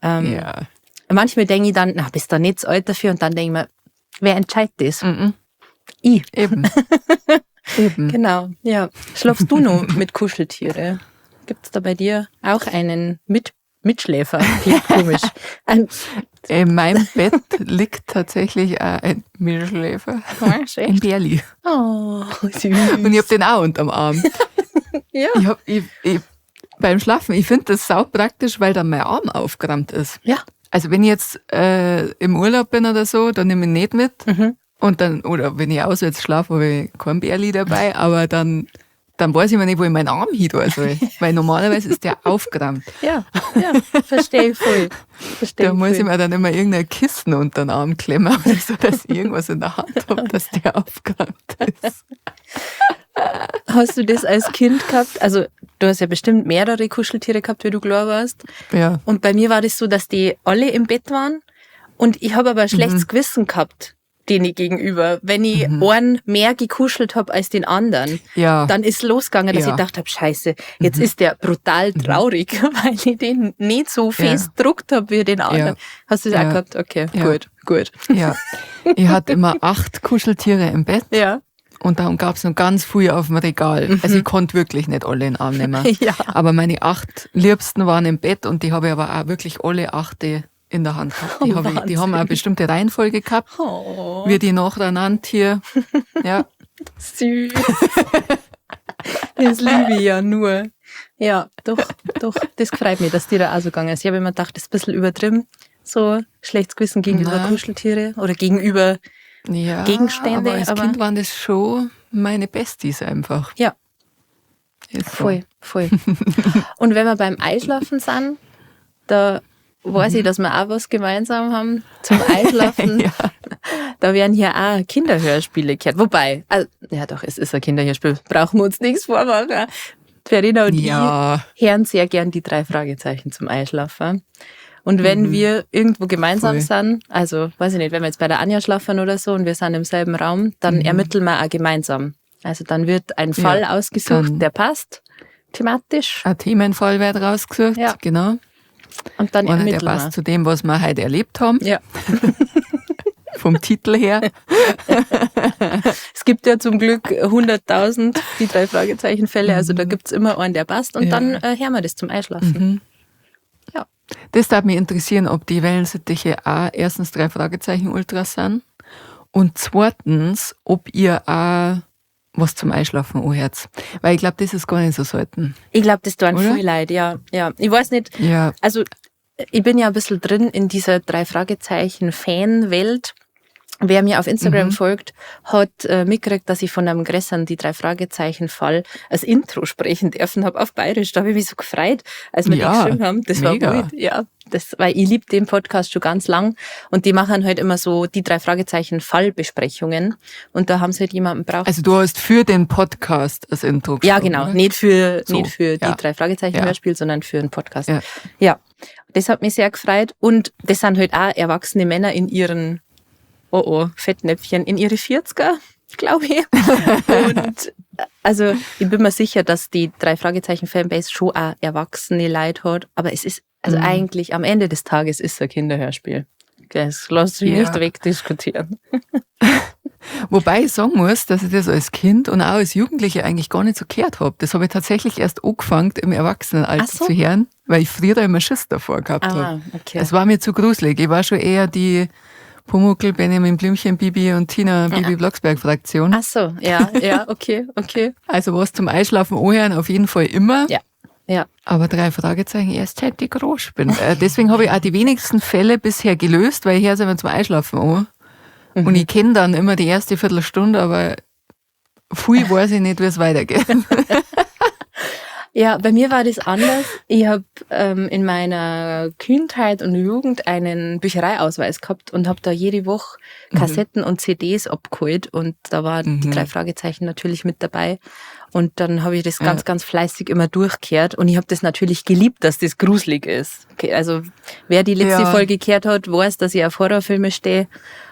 Ja. Manchmal denke ich dann, na, bist du nicht zu alt dafür? Und dann denke ich mir, wer entscheidet das? Ich. Eben. Eben. Genau, ja. Schlafst du noch mit Kuscheltiere? Gibt's da bei dir auch einen Mitschläfer? Klingt komisch. In meinem Bett liegt tatsächlich auch ein Mittelschläfer. Ein Bärli. Oh, süß. Und ich hab den auch unterm Arm. Ja. Beim Schlafen, ich finde das sau praktisch, weil dann mein Arm aufgerammt ist. Ja. Also wenn ich jetzt im Urlaub bin oder so, dann nehme ich ihn nicht mit. Und dann, oder wenn ich auswärts schlafe, habe ich kein Bärli dabei, aber dann weiß ich mir nicht, wo ich meinen Arm hin tun soll. Weil normalerweise ist der aufgerammt. Ja, verstehe ich voll. Da muss ich mir dann immer irgendein Kissen unter den Arm klemmen, oder so, dass ich irgendwas in der Hand habe, dass der aufgerammt ist. Hast du das als Kind gehabt? Also du hast ja bestimmt mehrere Kuscheltiere gehabt, wie du klar warst. Ja. Und bei mir war das so, dass die alle im Bett waren und ich habe aber ein schlechtes Gewissen gehabt, denen gegenüber. Wenn ich einen mehr gekuschelt habe als den anderen, Ja. dann ist losgegangen, dass Ja. ich gedacht habe, scheiße, jetzt ist der brutal traurig, weil ich den nicht so fest gedruckt habe wie den anderen. Ja. Hast du das Ja. auch gehabt? Okay, Ja. gut. Ja. Ich hatte immer 8 Kuscheltiere im Bett. Ja. Und dann gab es noch ganz viel auf dem Regal. Also ich konnte wirklich nicht alle in den Arm nehmen. Ja. Aber meine 8 Liebsten waren im Bett und die habe ich aber auch wirklich alle 8 in der Hand gehabt. Die, die haben auch eine bestimmte Reihenfolge gehabt, wie die nacheinander hier. Ja. Süß. Das liebe ich ja nur. Ja, doch. Das freut mich, dass dir da auch so gegangen ist. Ich habe immer gedacht, das ist ein bisschen übertrieben. So schlechtes Gewissen gegenüber Kuscheltiere oder gegenüber Gegenstände. Aber als Kind waren das schon meine Besties einfach. Ja, Ist so. voll. Und wenn wir beim Einschlafen sind, da weiß ich, dass wir auch was gemeinsam haben zum Einschlafen. Ja. Da werden hier auch Kinderhörspiele gehört. Wobei, ja doch, es ist ein Kinderhörspiel. Brauchen wir uns nichts vormachen. Verena und ich hören sehr gern die 3 Fragezeichen zum Einschlafen. Und wenn wir irgendwo gemeinsam sind, also weiß ich nicht, wenn wir jetzt bei der Anja schlafen oder so und wir sind im selben Raum, dann ermitteln wir auch gemeinsam. Also dann wird ein Fall ausgesucht, der passt thematisch. Ein Themenfall wird rausgesucht, genau. Und dann Einer, der ermitteln passt zu dem, was wir heute erlebt haben. Ja. Vom Titel her. Es gibt ja zum Glück 100.000 die 3 Fragezeichen-Fälle, also da gibt's immer einen, der passt und dann hören wir das zum Einschlafen. Ja. Das darf mich interessieren, ob die Wellensittiche auch erstens 3 Fragezeichen Ultras sind und zweitens, ob ihr auch was zum Einschlafen anhört. Weil ich glaube, das ist gar nicht so selten. Ich glaube, das tun Oder? viel Leute, ja. Ich weiß nicht, Ja. also ich bin ja ein bisschen drin in dieser 3 Fragezeichen-Fan-Welt. Wer mir auf Instagram folgt, hat mitgekriegt, dass ich von einem Gressern die 3 Fragezeichen-Fall als Intro sprechen dürfen habe auf Bayerisch. Da habe ich mich so gefreut, als wir die geschrieben haben. Das mega. war gut. Ja, weil ich liebe den Podcast schon ganz lang und die machen halt immer so die 3 Fragezeichen-Fallbesprechungen und da haben sie halt jemanden braucht. Also du hast für den Podcast das Intro Ja, geschrieben, genau. oder? Nicht für So, die ja. 3 Fragezeichen-Hörspiel, sondern für einen Podcast. Ja. Ja, das hat mich sehr gefreut. Und das sind halt auch erwachsene Männer in ihren, Fettnäpfchen, in ihre 40er, glaube ich. Und also ich bin mir sicher, dass die 3 Fragezeichen-Fanbase schon auch erwachsene Leute hat. Aber es ist, also eigentlich am Ende des Tages ist es ein Kinderhörspiel. Das lässt sich nicht wegdiskutieren. Wobei ich sagen muss, dass ich das als Kind und auch als Jugendliche eigentlich gar nicht so gehört habe. Das habe ich tatsächlich erst angefangen, im Erwachsenenalter Ach so. zu hören, weil ich früher immer Schiss davor gehabt habe. Okay. Es war mir zu gruselig. Ich war schon eher die Pumuckl, Benjamin Blümchen, Bibi und Tina, Bibi Blocksberg-Fraktion. Ach so, ja, okay. Also was zum Einschlafen anhören auf jeden Fall immer. Ja. Aber 3 Fragezeichen erst seit ich groß bin. Deswegen habe ich auch die wenigsten Fälle bisher gelöst, weil ich höre es immer zum Einschlafen an. Und ich kenne dann immer die erste Viertelstunde, aber viel weiß ich nicht, wie es weitergeht. Ja, bei mir war das anders. Ich habe in meiner Kindheit und Jugend einen Büchereiausweis gehabt und habe da jede Woche Kassetten und CDs abgeholt und da waren die 3 Fragezeichen natürlich mit dabei. Und dann habe ich das ganz fleißig immer durchgehört und ich habe das natürlich geliebt, dass das gruselig ist. Okay, also wer die letzte Folge gehört hat, weiß, dass ich auf Horrorfilme stehe.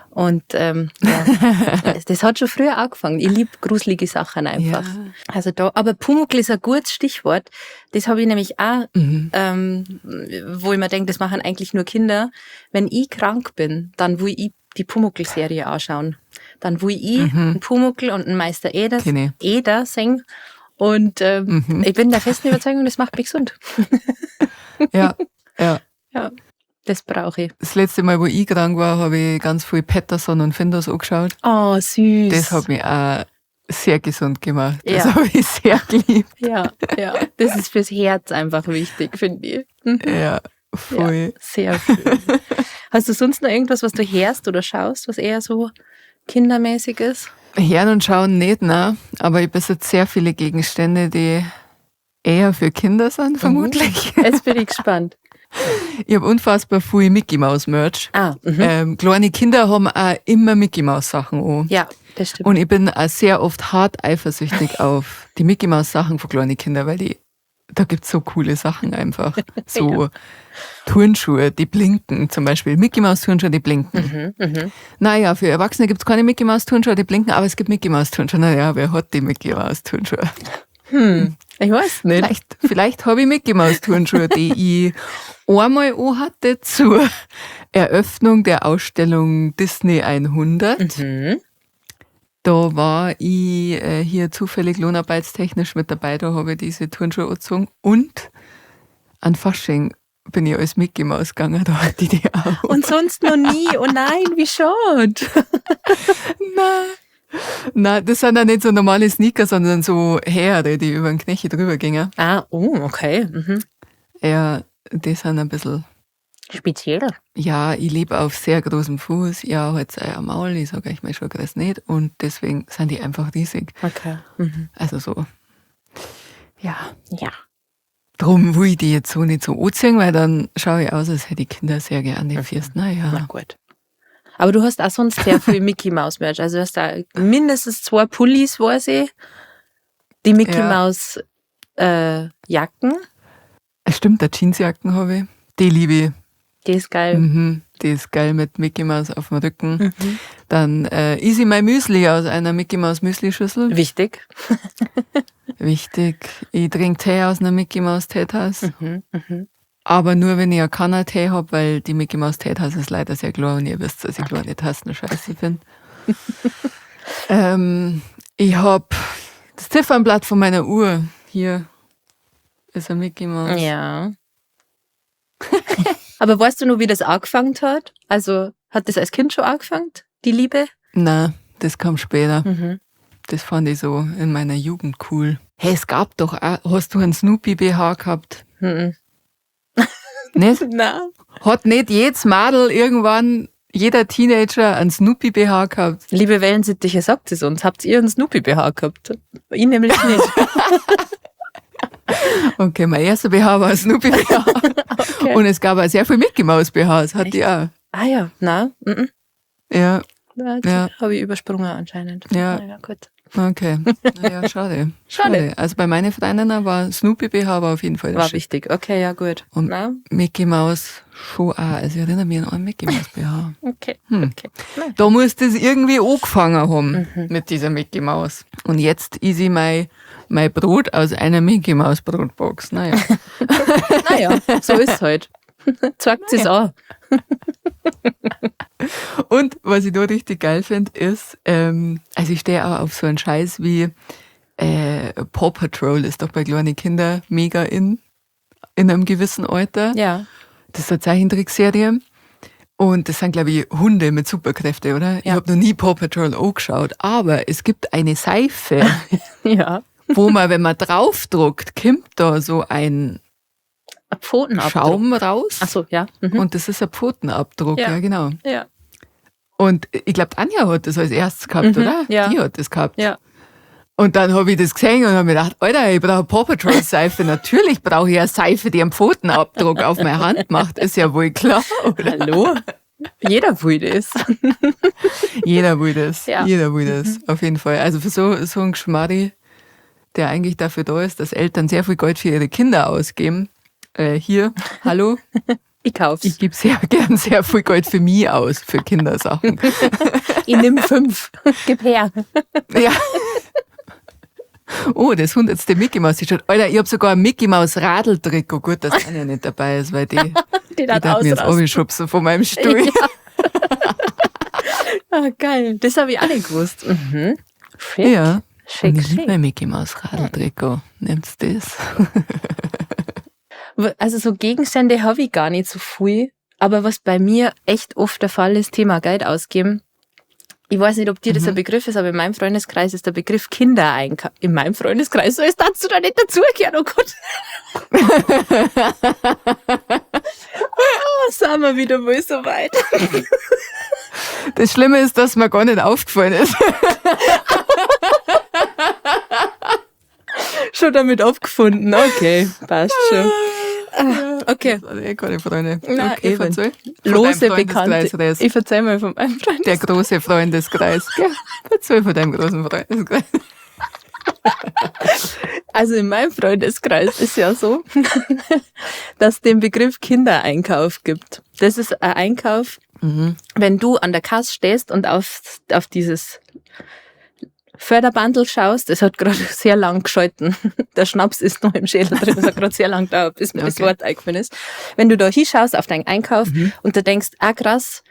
Und das hat schon früher angefangen. Ich liebe gruselige Sachen einfach. Ja. Also da, aber Pumuckl ist ein gutes Stichwort. Das habe ich nämlich auch, wo ich mir denke, das machen eigentlich nur Kinder. Wenn ich krank bin, dann will ich die Pumuckl-Serie anschauen. Dann will ich einen Pumuckl und einen Meister Eder singen. Und ich bin der festen Überzeugung, das macht mich gesund. Ja. Ja, das brauche ich. Das letzte Mal, wo ich krank war, habe ich ganz viel Patterson und Findus angeschaut. Oh, süß. Das hat mich auch sehr gesund gemacht. Das Ja. habe ich sehr geliebt. Ja. Das ist fürs Herz einfach wichtig, finde ich. Ja, voll. Ja, sehr schön. Hast du sonst noch irgendwas, was du hörst oder schaust, was eher so kindermäßig ist? Hören und schauen nicht, ne? Aber ich besitze sehr viele Gegenstände, die eher für Kinder sind, vermutlich. Jetzt bin ich gespannt. Ich habe unfassbar viel Mickey Mouse Merch. Mhm. Kleine Kinder haben auch immer Mickey Mouse Sachen an. Ja, das stimmt. Und ich bin auch sehr oft hart eifersüchtig auf die Mickey Mouse Sachen von kleinen Kindern, weil da gibt's so coole Sachen einfach. So Turnschuhe, die blinken zum Beispiel. Mickey Mouse Turnschuhe, die blinken. Naja, für Erwachsene gibt's keine Mickey Mouse Turnschuhe, die blinken, aber es gibt Mickey Mouse Turnschuhe. Naja, wer hat die Mickey Mouse Turnschuhe? Ich weiß nicht. Vielleicht habe ich Mickey Mouse Turnschuhe, die ich einmal anhatte zur Eröffnung der Ausstellung Disney 100 Da war ich hier zufällig lohnarbeitstechnisch mit dabei, da habe ich diese Turnschuhe angezogen. Und an Fasching bin ich als Mickey Maus gegangen, da hatte ich die auch. Und sonst noch nie. Oh nein, wie schade. Nein, das sind ja nicht so normale Sneaker, sondern so Häre, die über den Knöchel drüber gingen. Ah, oh, okay. Mhm. Ja, die sind ein bisschen, Speziell. ja, ich lebe auf sehr großem Fuß, ja, halt ein Maul, ich sage euch mal schon das nicht. Und deswegen sind die einfach riesig. Okay. Mhm. Also so, ja. Ja. Drum will ich die jetzt so nicht so anziehen, weil dann schaue ich aus, als hätte ich Kinder sehr gerne die Füße. Na Naja. gut. Aber du hast auch sonst sehr viel Mickey Maus Merch. Also du hast da mindestens 2 Pullis, weiß ich. Die Mickey Ja. Maus Jacken. Es stimmt, eine Jeansjacken habe ich. Die liebe ich. Die ist geil. Mhm. Die ist geil mit Mickey Maus auf dem Rücken. Dann Easy My Müsli aus einer Mickey Maus Müsli-Schüssel. Wichtig. Wichtig. Ich trinke Tee aus einer Mickey Maus Teetasse. Mhm. Mhm. Aber nur, wenn ich einen Kanner-Tee habe, weil die Mickey Maus Teetasse ist leider sehr klar und ihr wisst, dass ich kleine Tassen scheiße finde. Ich habe das Ziffernblatt von meiner Uhr. Hier ist ein Mickey Maus. Ja. Aber weißt du noch, wie das angefangen hat? Also hat das als Kind schon angefangen, die Liebe? Nein, das kam später. Mhm. Das fand ich so in meiner Jugend cool. Hey, es gab doch auch, hast du einen Snoopy-BH gehabt? Mhm. Nicht? Nein. Hat nicht jedes Madel irgendwann, jeder Teenager einen Snoopy-BH gehabt? Liebe Wellensittiche, sagt es uns. Habt ihr einen Snoopy-BH gehabt? Ich nämlich nicht. Okay, mein erster BH war ein Snoopy-BH. Okay. Und es gab auch sehr viel Mickey Maus-BHs, hatte ich auch. Ah ja, nein. Mhm. Ja, Das Ja. habe ich übersprungen anscheinend. Ja. Na ja, gut. okay. Naja, schade. Schade. Also bei meinen Freundinnen war Snoopy-BH war auf jeden Fall der War Shit. wichtig. Okay, ja, gut. Und Na, Mickey Maus schon auch. Also ich erinnere mich an einen Mickey Maus-BH. okay. Hm. Okay. Nein. Da muss das irgendwie angefangen haben mit dieser Mickey Maus. Und jetzt is ich mein Brot aus einer Mickey Maus Brotbox. Naja. Naja, so ist halt. Zeigt es an. Und was ich da richtig geil finde, ist, also ich stehe auch auf so einen Scheiß wie Paw Patrol ist doch bei kleinen Kindern mega in einem gewissen Alter. Ja. Das ist eine Zeichentrickserie. Und das sind, glaube ich, Hunde mit Superkräfte, oder? Ich Ja. habe noch nie Paw Patrol angeschaut. Aber es gibt eine Seife, Ja. wo man, wenn man draufdruckt, kommt da so ein Ein Pfotenabdruck. Schaum raus. Ach so, ja. Mhm. Und das ist ein Pfotenabdruck, Ja. ja genau. Ja. Und ich glaube, Anja hat das als erstes gehabt, oder? ja. Die hat das gehabt. Ja. Und dann habe ich das gesehen und habe mir gedacht, Alter, ich brauche Paw Patrol Seife. Natürlich brauche ich eine Seife, die einen Pfotenabdruck auf meine Hand macht. Ist ja wohl klar, oder? Hallo? Jeder will das. Jeder will das. Ja. Jeder will das. Auf jeden Fall. Also für so einen Geschmarri, der eigentlich dafür da ist, dass Eltern sehr viel Geld für ihre Kinder ausgeben. Hier, hallo, Ich kauf's. ich gebe sehr gern sehr viel Geld für mich aus, für Kindersachen. Ich nimm 5. Gib her. Ja. Oh, das 100. Mickey Maus T-Shirt. Alter, ich habe sogar ein Mickey Maus Radeltrikot. Gut, dass Anja nicht dabei ist, weil die darf darf mir jetzt ausrasten. abschubsen von meinem Stuhl. Ja. Ah, geil. Das habe ich auch nicht gewusst. Mhm. Schick. Ja. Schick, Und ich liebe schick. mein Mickey Maus Radeltrikot. Nimmst das? Also so Gegenstände habe ich gar nicht so viel. Aber was bei mir echt oft der Fall ist, Thema Geld ausgeben. Ich weiß nicht, ob dir das ein Begriff ist, aber in meinem Freundeskreis ist der Begriff Kindereinkauf. In meinem Freundeskreis, so ist dazu da nicht dazugehört, oh Gott. Oh, sind wir wieder mal so weit. Das Schlimme ist, dass mir gar nicht aufgefallen ist. Schon damit aufgefunden, okay, passt schon. Okay. Das sind keine Freunde. Nein, Okay, eben. verzeih. Von Lose deinem Freundeskreis Bekannte. redest. Ich verzeih mal von meinem Freund. Der große Freundeskreis. Gell? Verzeih von deinem großen Freundeskreis. Also in meinem Freundeskreis ist ja so, dass es den Begriff Kindereinkauf gibt. Das ist ein Einkauf, wenn du an der Kasse stehst und auf dieses Förderbandel schaust, es hat gerade sehr lang geschalten. Der Schnaps ist noch im Schädel drin, es hat gerade sehr lang gedauert, bis mir das Okay. Wort eingefallen ist. Wenn du da hinschaust auf deinen Einkauf und du denkst, ah krass,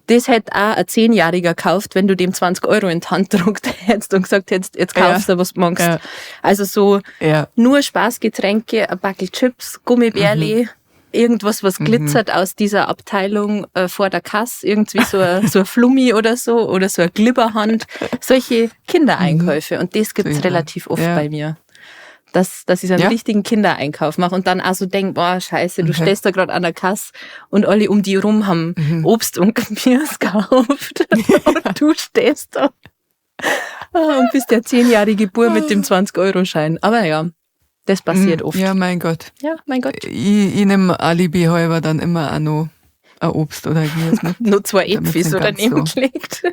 das hätte auch ein 10-Jähriger gekauft, wenn du dem 20 € in die Hand gedruckt hättest und gesagt hättest, jetzt kaufst du, was du magst. Ja. Also so Ja. nur Spaßgetränke, ein Backel Chips, Gummibärli, irgendwas, was glitzert aus dieser Abteilung vor der Kasse, irgendwie so ein Flummi oder so ein Glibberhand. Solche Kindereinkäufe. Und das gibt's So, relativ oft ja. bei mir. Dass ich so einen Ja? richtigen Kindereinkauf mache und dann auch so denke, boah, scheiße, du stehst da gerade an der Kasse und alle um die rum haben Obst und Gemüse gekauft und du stehst da und bist der 10-jährige Bub mit dem 20-Euro-Schein. Aber ja, das passiert oft. Ja, mein Gott. Ja, mein Gott. Ich nehme Alibi halber dann immer auch noch ein Obst oder ein Gemüse mit. Nur 2 Damit's Äpfel nicht oder ganz so- nebengelegt.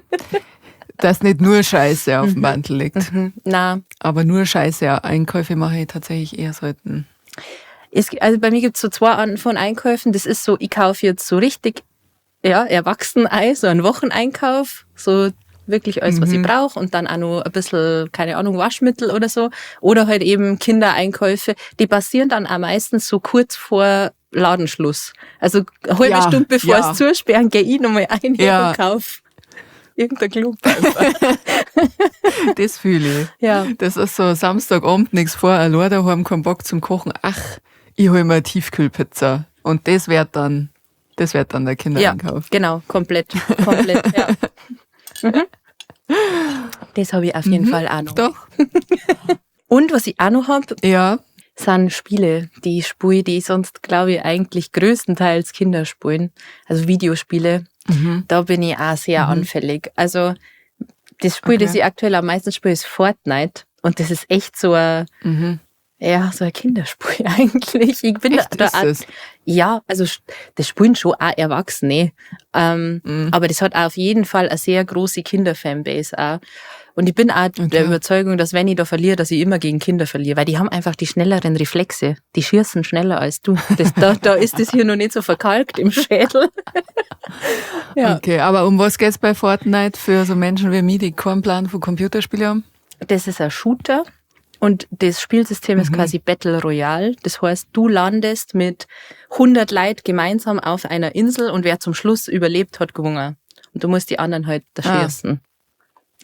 Dass nicht nur Scheiße auf dem Mantel liegt. Na, Aber nur Scheiße Einkäufe mache ich tatsächlich eher selten. also bei mir gibt's so 2 Arten von Einkäufen. Das ist so, ich kaufe jetzt so richtig, ja, Erwachsenei, so einen Wocheneinkauf, so wirklich alles, was ich brauche und dann auch noch ein bisschen, keine Ahnung, Waschmittel oder so. Oder halt eben Kindereinkäufe. Die passieren dann auch meistens so kurz vor Ladenschluss. Also eine halbe Ja, Stunde bevor ja. es zusperren, gehe ich nochmal ein Ja. und kaufe irgendein Klump einfach. Das fühle ich. Ja. Das ist so Samstagabend, nichts vor, allein daheim, keinen Bock zum Kochen. Ach, ich hole mir eine Tiefkühlpizza. Und das wird dann der Ja, Kindereinkauf. genau, komplett, ja. Das habe ich auf jeden Fall auch noch. Doch. Und was ich auch noch habe, Ja. sind Spiele, die spiele, die sonst, glaube ich, eigentlich größtenteils Kinder spielen. Also Videospiele. Da bin ich auch sehr anfällig. Also das Spiel, Okay. das ich aktuell am meisten spiele, ist Fortnite. Und das ist echt so ein, ja, so ein Kinderspiel eigentlich. Ich bin Echt, da ist auch, es? ja, also das spielen schon auch Erwachsene. Aber das hat auch auf jeden Fall eine sehr große Kinderfanbase auch. Und ich bin auch der Überzeugung, dass wenn ich da verliere, dass ich immer gegen Kinder verliere, weil die haben einfach die schnelleren Reflexe. Die schießen schneller als du. Da ist das hier noch nicht so verkalkt im Schädel. Ja. Okay, aber um was geht's bei Fortnite für so Menschen wie mich, die keinen Plan von Computerspielen haben? Das ist ein Shooter und das Spielsystem ist quasi Battle Royale. Das heißt, du landest mit 100 Leuten gemeinsam auf einer Insel und wer zum Schluss überlebt, hat gewonnen. Und du musst die anderen halt erschießen.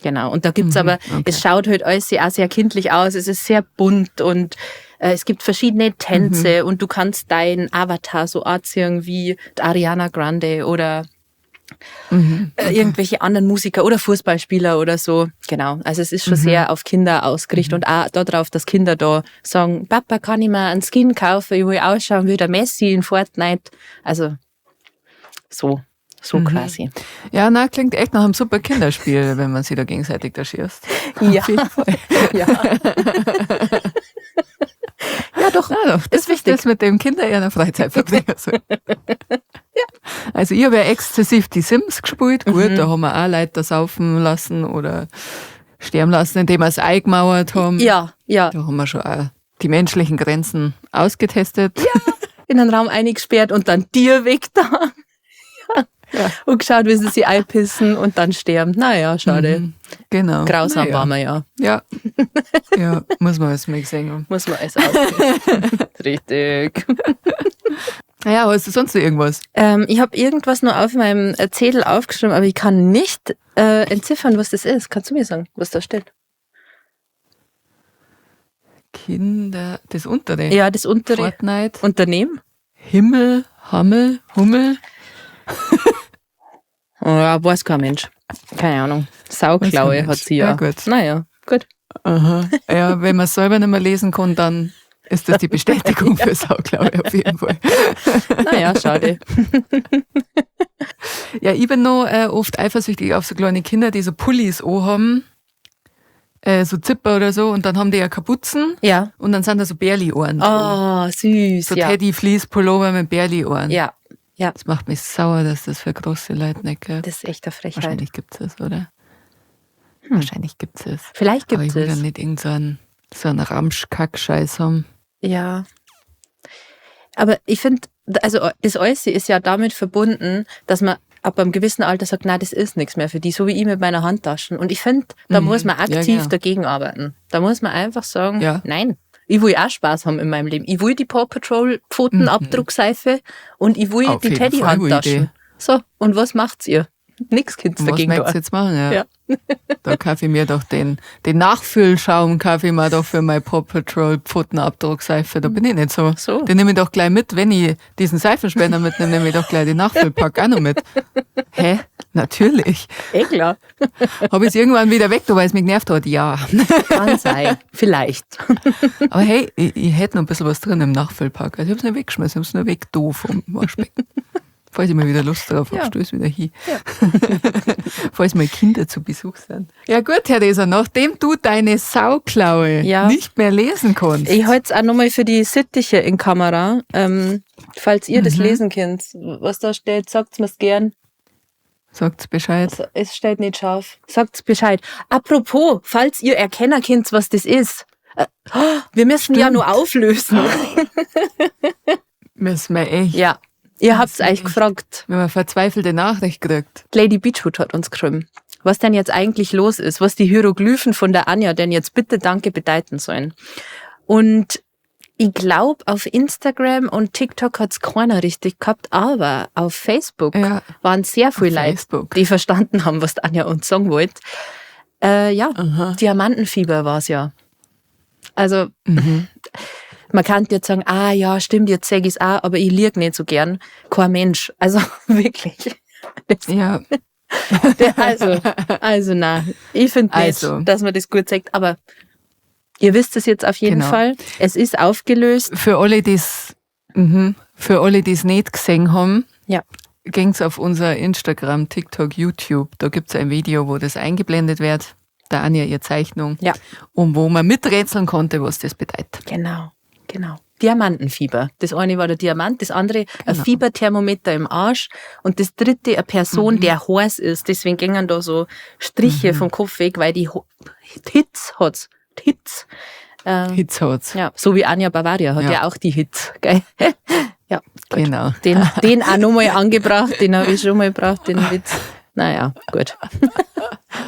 Genau. Und da gibt's aber, es schaut halt alles auch sehr kindlich aus. Es ist sehr bunt und es gibt verschiedene Tänze und du kannst deinen Avatar so anziehen wie Ariana Grande oder irgendwelche anderen Musiker oder Fußballspieler oder so. Genau. Also es ist schon sehr auf Kinder ausgerichtet und auch darauf, dass Kinder da sagen, Papa, kann ich mir einen Skin kaufen? Ich will ausschauen wie der Messi in Fortnite. Also so quasi. Ja, na, klingt echt nach einem super Kinderspiel, wenn man sich da gegenseitig da schießt. Ja. Auf jeden Fall. Ja. Ja, doch. Ja, doch, das ist wichtig. Das mit dem Kinder eher in der Freizeit verbringen. Also ich habe ja exzessiv die Sims gespielt. Gut, da haben wir auch Leute da saufen lassen oder sterben lassen, indem wir es eingemauert haben. Ja. Da haben wir schon auch die menschlichen Grenzen ausgetestet. In den Raum eingesperrt und dann Tier weg da. Ja. Und geschaut, wie sie sich einpissen und dann sterben. Naja, schade. Genau. Grausam waren wir ja. Ja. Ja, muss man alles mal gesehen haben. Muss man alles austesten. Richtig. Ja, hast du sonst noch irgendwas? Ich habe irgendwas noch auf meinem Zettel aufgeschrieben, aber ich kann nicht entziffern, was das ist. Kannst du mir sagen, was da steht? Kinder, das untere. Ja, das untere Fortnite. Unternehmen. Himmel, Hammel, Hummel. Ja, weiß kein Mensch. Keine Ahnung. Sauklaue Weiß kein hat Mensch. sie ja. Ja, gut. Naja, gut. Aha. Ja, wenn man es selber nicht mehr lesen kann, dann ist das die Bestätigung für Sauklaue auf jeden Fall. Naja, schade. Ja, ich bin noch oft eifersüchtig auf so kleine Kinder, die so Pullis anhaben, so Zipper oder so, und dann haben die ja Kapuzen Ja. und dann sind da so Bärli-Ohren. Oh, süß. So Ja. Teddy-Fleece-Pullover mit Bärli-Ohren. Ja. Ja. Das macht mich sauer, dass das für große Leute nicht gibt. Das ist echt eine Frechheit. Wahrscheinlich gibt's es, oder? Wahrscheinlich gibt's es. Vielleicht Aber gibt ich will es. dann nicht so einen Ramsch-Kack-Scheiß haben. Ja. Aber ich finde, also das Äußere ist ja damit verbunden, dass man ab einem gewissen Alter sagt, nein, das ist nichts mehr für die, so wie ich mit meiner Handtaschen. Und ich finde, da muss man aktiv genau. dagegen arbeiten. Da muss man einfach sagen, Ja. nein, ich will auch Spaß haben in meinem Leben. Ich will die Paw Patrol Pfotenabdruckseife und ich will Auf die jeden Fall, gute Teddy-Handtaschen. Idee. So, und was macht's ihr? Nix Kids Was dagegen möchtest du da. jetzt machen? Ja. Ja. Da kaufe ich mir doch den Nachfüllschaum, kaufe ich mir doch für mein Paw Patrol Pfotenabdruckseife. Da bin ich nicht so. So. Den nehme ich doch gleich mit. Wenn ich diesen Seifenspender mitnehme, nehme ich doch gleich den Nachfüllpack auch noch mit. Hä? Natürlich. Klar. Habe ich es irgendwann wieder weg, weil es mich genervt hat? Ja. Kann sein. Vielleicht. Aber hey, ich hätte noch ein bisschen was drin im Nachfüllpack. Also ich habe es nicht weggeschmissen, ich habe es nur weg da vom Waschbecken. Falls ich mal wieder Lust drauf habe, Ja. stöß wieder hin. Falls mal Kinder zu Besuch sind. Ja gut, Herr Deser, nachdem du deine Sauklaue Ja. nicht mehr lesen kannst. Ich halte es auch nochmal für die Sittiche in Kamera. Falls ihr das lesen könnt, was da steht, sagt's mir's gern. Sagt's Bescheid. Es steht nicht scharf. Sagt's Bescheid. Apropos, falls ihr erkennen könnt, was das ist. Wir müssen ja nur auflösen. Müssen wir echt. Ja. Ihr habt's euch gefragt. Wir haben eine verzweifelte Nachricht gekriegt. Lady Beachwood hat uns geschrieben, was denn jetzt eigentlich los ist, was die Hieroglyphen von der Anja denn jetzt bitte Danke bedeuten sollen. Und ich glaube, auf Instagram und TikTok hat's keiner richtig gehabt, aber auf Facebook Ja. waren sehr viele Leute, Facebook. die verstanden haben, was die Anja uns sagen wollte. Diamantenfieber war's ja. Also, man kann jetzt sagen, ja, stimmt, jetzt sag ich's auch, aber ich lieg nicht so gern. Kein Mensch. Also, wirklich. Das, Ja, also nein, ich finde nicht, Also. dass man das gut sagt, aber ihr wisst es jetzt auf jeden Genau. Fall. Es ist aufgelöst. für alle, die es nicht gesehen haben, Ja. ging's auf unser Instagram, TikTok, YouTube. Da gibt's ein Video, wo das eingeblendet wird. Da Anja ihre Zeichnung. Ja. Und wo man miträtseln konnte, was das bedeutet. Genau. Diamantenfieber. Das eine war der Diamant, das andere ein Fieberthermometer im Arsch und das dritte eine Person, der heiß ist. Deswegen gingen da so Striche vom Kopf weg, weil die Hitze hat's. Hitze. Hitze hat's. Ja, so wie Anja Bavaria hat ja auch die Hitze. Gell? Ja, gut. Genau. Den auch nochmal angebracht, den habe ich schon mal gebracht, den Witz. Naja, gut.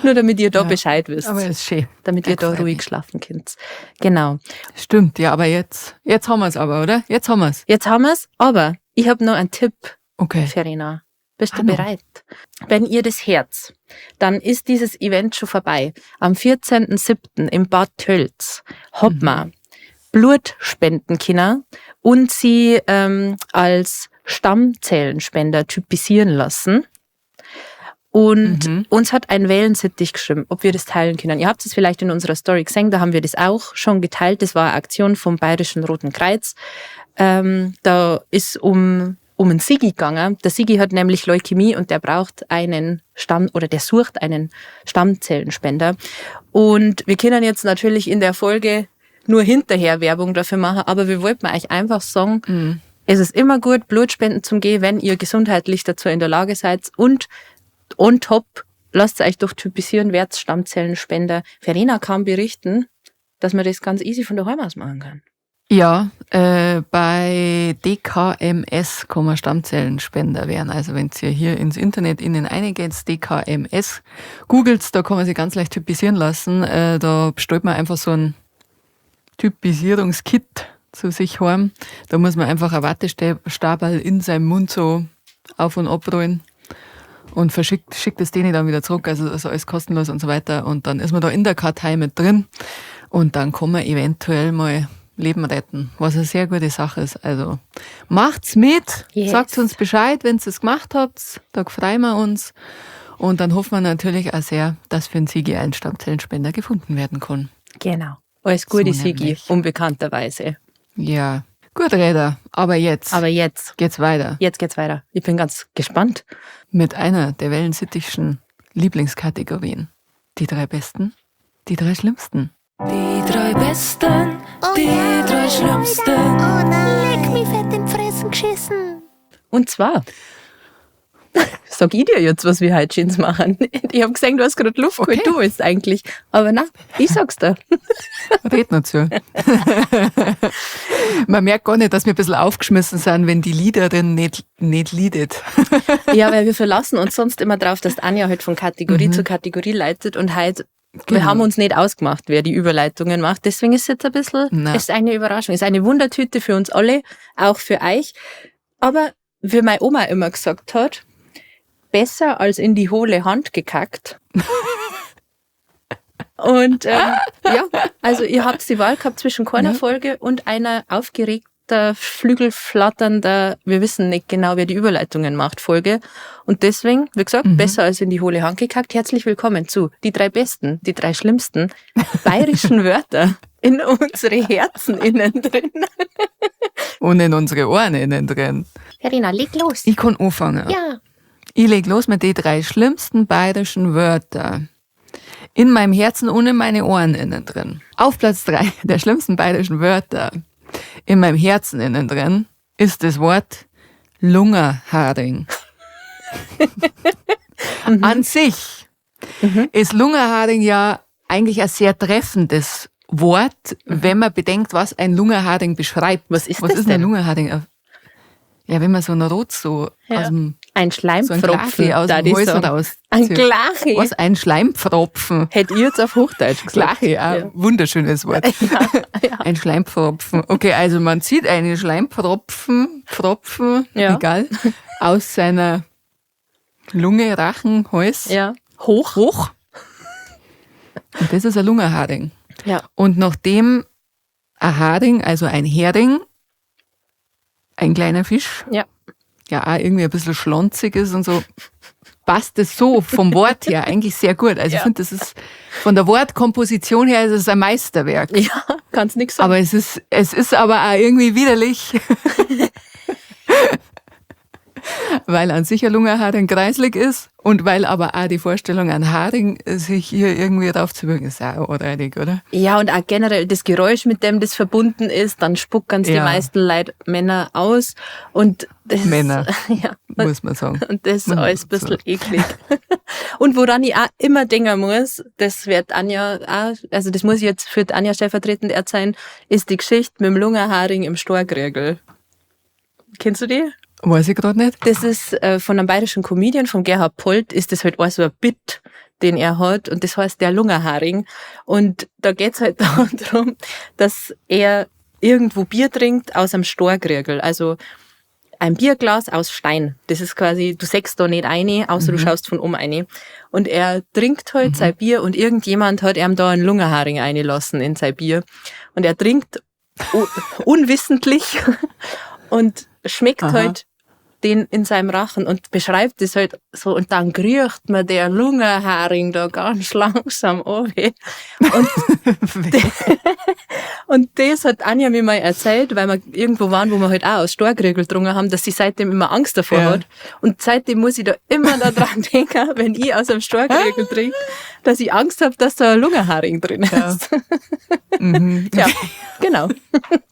Nur damit ihr da Bescheid wisst. Aber ist schön. Damit ihr da ruhig schlafen könnt. Genau. Stimmt, ja, aber jetzt haben wir es aber, oder? Jetzt haben wir es. Jetzt haben wir's, aber ich habe noch einen Tipp, Okay. Verena. Bist du Hallo. bereit? Wenn ihr das Herz, dann ist dieses Event schon vorbei. Am 14.07. im Bad Tölz hat man Blut spenden können und sie als Stammzellenspender typisieren lassen. Und uns hat ein Wellensittich geschrieben, ob wir das teilen können. Ihr habt es vielleicht in unserer Story gesehen, da haben wir das auch schon geteilt. Das war eine Aktion vom Bayerischen Roten Kreuz. Da ist um einen Sigi gegangen. Der Sigi hat nämlich Leukämie und der braucht einen der sucht einen Stammzellenspender. Und wir können jetzt natürlich in der Folge nur hinterher Werbung dafür machen, aber wir wollten euch einfach sagen, es ist immer gut, Blutspenden zu gehen, wenn ihr gesundheitlich dazu in der Lage seid und on top, lasst euch doch typisieren, wer Stammzellenspender. Verena kann berichten, dass man das ganz easy von daheim aus machen kann. Ja, bei DKMS kann man Stammzellenspender werden. Also wenn ihr hier ins Internet innen eingeht, DKMS, googelt, da kann man sich ganz leicht typisieren lassen. Da bestellt man einfach so ein Typisierungskit zu sich heim. Da muss man einfach ein Wattestabal in seinem Mund so auf- und abrollen und schickt es denen dann wieder zurück. Also alles kostenlos und so weiter. Und dann ist man da in der Kartei mit drin und dann kann man eventuell mal Leben retten, was eine sehr gute Sache ist. Also macht's mit, Yes. sagt uns Bescheid, wenn ihr es gemacht habt, da freuen wir uns. Und dann hoffen wir natürlich auch sehr, dass für den Sigi ein Stammzellenspender gefunden werden kann. Genau. Alles Gute, So Sigi, nämlich. unbekannterweise. Ja, gut, Räder. Aber jetzt Aber jetzt geht's weiter geht's weiter. Ich bin ganz gespannt. mit einer der wellensittichschen Lieblingskategorien. Die 3 Besten, die 3 Schlimmsten. Die 3 Besten, die 3 Schlimmsten. Oh nein, leck mich fett in die Fressen geschissen. Und zwar, sag ich dir jetzt, was wir heute schönes machen. Ich habe gesehen, du hast gerade Luft geholt, du willst eigentlich. Aber na, ich sag's dir. Red nur zu. Man merkt gar nicht, dass wir ein bisschen aufgeschmissen sind, wenn die Leaderin nicht leadet. Ja, weil wir verlassen uns sonst immer drauf, dass Anja halt von Kategorie zu Kategorie leitet und heute, wir Genau. haben uns nicht ausgemacht, wer die Überleitungen macht. Deswegen ist es jetzt ein bisschen, Na. es ist eine Überraschung. Es ist eine Wundertüte für uns alle, auch für euch. Aber wie meine Oma immer gesagt hat, besser als in die hohle Hand gekackt. Und ja, also ihr habt die Wahl gehabt zwischen keiner Folge und einer aufgeregter, flügelflatternder, wir wissen nicht genau, wer die Überleitungen macht, Folge. Und deswegen, wie gesagt, besser als in die hohle Hand gekackt. Herzlich willkommen zu die 3 besten, die 3 schlimmsten bayerischen Wörter in unsere Herzen innen drin. Und in unsere Ohren innen drin. Verena, leg los. Ich kann anfangen. Ja. Ich leg los mit den 3 schlimmsten bayerischen Wörter. In meinem Herzen und in meine Ohren innen drin. Auf Platz 3 der schlimmsten bayerischen Wörter in meinem Herzen innen drin ist das Wort Lungerharing. An sich ist Lungerharing ja eigentlich ein sehr treffendes Wort, wenn man bedenkt, was ein Lungerharing beschreibt. Was ist was das ist ein denn? Lungerharing? Ja, wenn man so ein Rot so Ja. aus dem Ein Schleimpfropfen, so aus da dem die Hals so. raus. Ein Glachi. Was? Ein Schleimpfropfen. Hätte ich jetzt auf Hochdeutsch gesagt. Glachi, ein wunderschönes Wort. Ja. Ein Schleimpfropfen. Okay, also man zieht einen Schleimpfropfen, Ja. egal, aus seiner Lunge, Rachen, Hals, Ja. Hoch. hoch. Und das ist ein Lungenharing. Ja. Und nachdem ein Haring, also ein Hering, ein kleiner Fisch, Ja. ja auch irgendwie ein bisschen schlonzig ist und so, passt es so vom Wort her eigentlich sehr gut. Also ich finde, das ist von der Wortkomposition her ist es ein Meisterwerk. Ja, kannst nix sagen. Aber es ist aber auch irgendwie widerlich, weil an sich ein Lungenharing kreislig ist und weil aber auch die Vorstellung an Haring sich hier irgendwie raufzuwirken ist auch anreinig, oder? Ja, und auch generell das Geräusch, mit dem das verbunden ist, dann spucken die Ja. meisten Leute Männer aus. Und das, Männer. Ja, Muss man sagen. und das ist Man alles ein muss bisschen eklig. Und woran ich auch immer denken muss, das wird Anja auch, also das muss ich jetzt für die Anja stellvertretend erzählen, ist die Geschichte mit dem Lungenharing im Storkriegel. Kennst du die? Weiß ich gerade nicht. Das ist von einem bayerischen Comedian, vom Gerhard Polt, ist das halt auch so ein Bit, den er hat. Und das heißt der Lungenharing. Und da geht's halt darum, dass er irgendwo Bier trinkt aus einem Storkriegel. Also ein Bierglas aus Stein. Das ist quasi, du sägst da nicht rein, außer du schaust von oben rein. Und er trinkt halt sein Bier und irgendjemand hat ihm da einen Lungenharing reingelassen in sein Bier. Und er trinkt unwissentlich und schmeckt halt den in seinem Rachen und beschreibt es halt so und dann kriecht mir der Lungenharing da ganz langsam an. Und das hat Anja mir mal erzählt, weil wir irgendwo waren, wo wir halt auch aus Storkriegel getrunken haben, dass sie seitdem immer Angst davor hat. Und seitdem muss ich da immer daran denken, wenn ich aus einem Storkriegel trinke, dass ich Angst habe, dass da ein Lungenharing drin ist. Ja, genau.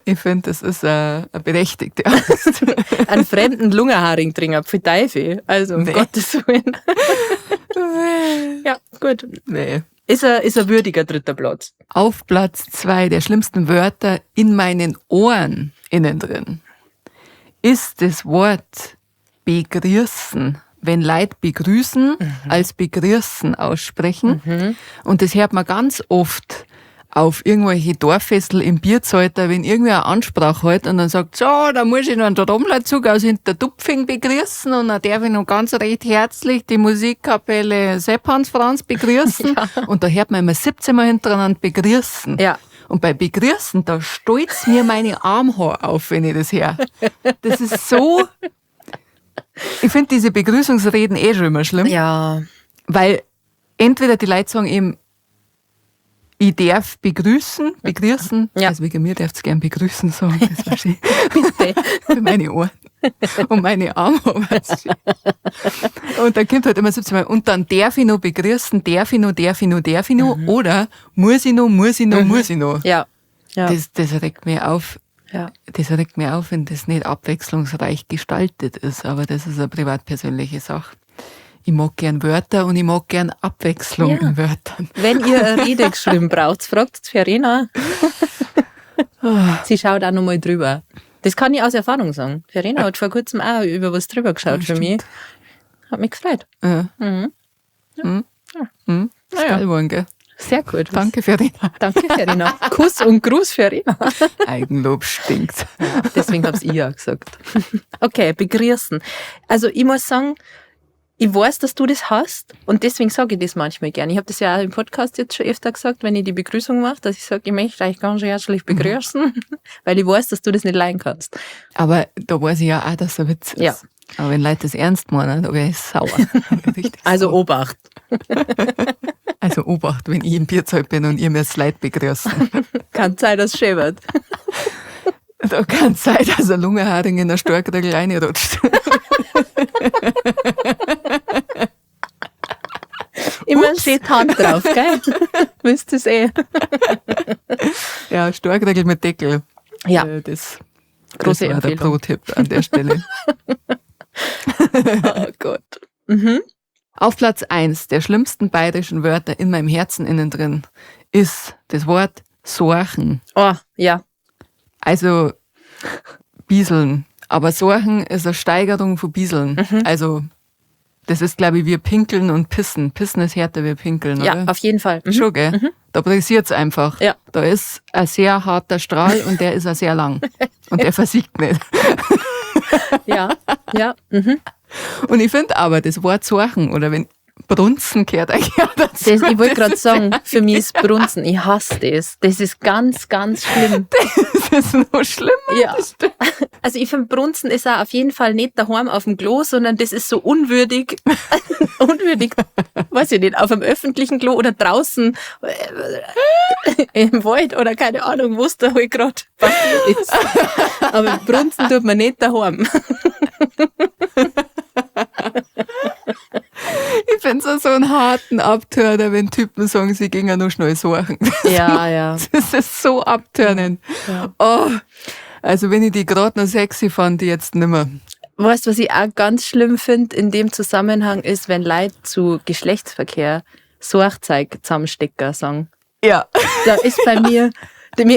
Ich finde, das ist eine berechtigte Angst. Einen fremden Lungenharing trinken, für Teufel. Also, um Gottes Willen. Ja, gut. Nee. Ist ein würdiger 3. Platz. Auf Platz 2 der schlimmsten Wörter in meinen Ohren innen drin ist das Wort begrüßen. Wenn Leute begrüßen, als begrüßen aussprechen. Und das hört man ganz oft auf irgendwelche Dorffestel im Bierzalter, wenn irgendwer eine Ansprache hat und dann sagt, so, da muss ich noch einen Trommlerzug aus Hintertupfing begrüßen und dann darf ich noch ganz recht herzlich die Musikkapelle Sepp Hans Franz begrüßen. Und da hört man immer 17 Mal hintereinander begrüßen. Ja. Und bei Begrüßen, da stolz mir meine Armhaare auf, wenn ich das höre. Das ist so... Ich finde diese Begrüßungsreden schon immer schlimm. Ja. Weil entweder die Leute sagen eben, ich darf begrüßen. Ja. Also wegen mir darfst du gern begrüßen sagen. Das war schön. Bitte. Für meine Ohren. Und meine Arme. Und dann kommt halt immer 17 Mal. Und dann darf ich noch begrüßen, darf ich noch. Oder muss ich noch. Ja. Ja. Das regt mich auf. Ja. Das regt mich auf, wenn das nicht abwechslungsreich gestaltet ist. Aber das ist eine privatpersönliche Sache. Ich mag gern Wörter und ich mag gern Abwechslung Ja. in Wörtern. Wenn ihr eine Rede geschrieben braucht, fragt Verena. Sie schaut auch noch mal drüber. Das kann ich aus Erfahrung sagen. Verena hat vor kurzem auch über was drüber geschaut für mich. Hat mich gefreut. Ja. Mhm. Ist geil geworden, gell? Sehr gut. Danke, Verena. Danke, Verena. Kuss und Gruß, Verena. Eigenlob stinkt. Deswegen habe ich ja gesagt. Okay, begrüßen. Also ich muss sagen, ich weiß, dass du das hast und deswegen sage ich das manchmal gerne. Ich habe das ja auch im Podcast jetzt schon öfter gesagt, wenn ich die Begrüßung mache, dass ich sage, ich möchte euch ganz herzlich begrüßen, weil ich weiß, dass du das nicht leiden kannst. Aber da weiß ich ja auch, dass es ein Witz ist. Ja. Aber wenn Leute das ernst meinen, da wäre ich sauer. Richtig Also sauer. Obacht. Also Obacht, wenn ich im Bierzelt bin und ihr mir das Leid begrüßen. Kann sein, dass es schön wird. Da kann es sein, dass ein Lungenharing in der Storkregel reinrutscht. Immer steht Hand drauf, gell? Wisst ihr es eh. Ja, Storkregel mit Deckel. Ja. Das Große war der Empfehlung. Pro-Tipp an der Stelle. Oh Gott. Mhm. Auf Platz 1 der schlimmsten bayerischen Wörter in meinem Herzen innen drin ist das Wort Sorchen. Oh, ja. Also Bieseln. Aber Sorchen ist eine Steigerung von Bieseln. Also das ist, glaube ich, wie Pinkeln und Pissen. Pissen ist härter wie Pinkeln, Ja, oder? auf jeden Fall. Mhm. Schon, gell? Da pressiert's einfach. Ja. Da ist ein sehr harter Strahl und der ist auch sehr lang. Und der versiegt nicht. Ja, ja. Mhm. Und ich finde aber, das Wort Sorchen oder wenn Brunzen gehört eigentlich auch dazu. Das, ich wollte gerade sagen, für mich ist Brunzen, ich hasse das. Das ist ganz, ganz schlimm. Das ist noch schlimmer. Ja. Also ich finde, Brunzen ist auch auf jeden Fall nicht daheim auf dem Klo, sondern das ist so unwürdig, weiß ich nicht, auf einem öffentlichen Klo oder draußen im Wald oder keine Ahnung, wo es da halt gerade passiert ist. Aber Brunzen tut man nicht daheim. Ich finde es so einen harten Abtörner, wenn Typen sagen, sie gingen nur schnell sorgen. Ja, ja. Das ist so abtörnend. Ja. Oh, also wenn ich die gerade noch sexy fand, die jetzt nimmer. Weißt du, was ich auch ganz schlimm finde in dem Zusammenhang ist, wenn Leute zu Geschlechtsverkehr Sorgzeug zusammenstecker sagen. Ja. Da ist bei mir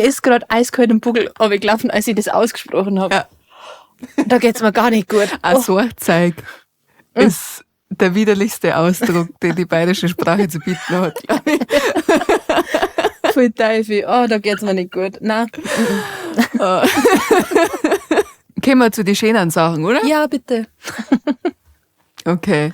ist gerade eiskalt im Buckel runtergelaufen, als ich das ausgesprochen habe. Ja. Da geht's mir gar nicht gut. Ein Sorgzeug ist der widerlichste Ausdruck, den die bayerische Sprache zu bieten hat, glaube ich. Voll Teufel. Oh, da geht's mir nicht gut. Nein. Kommen wir zu den schönen Sachen, oder? Ja, bitte. Okay.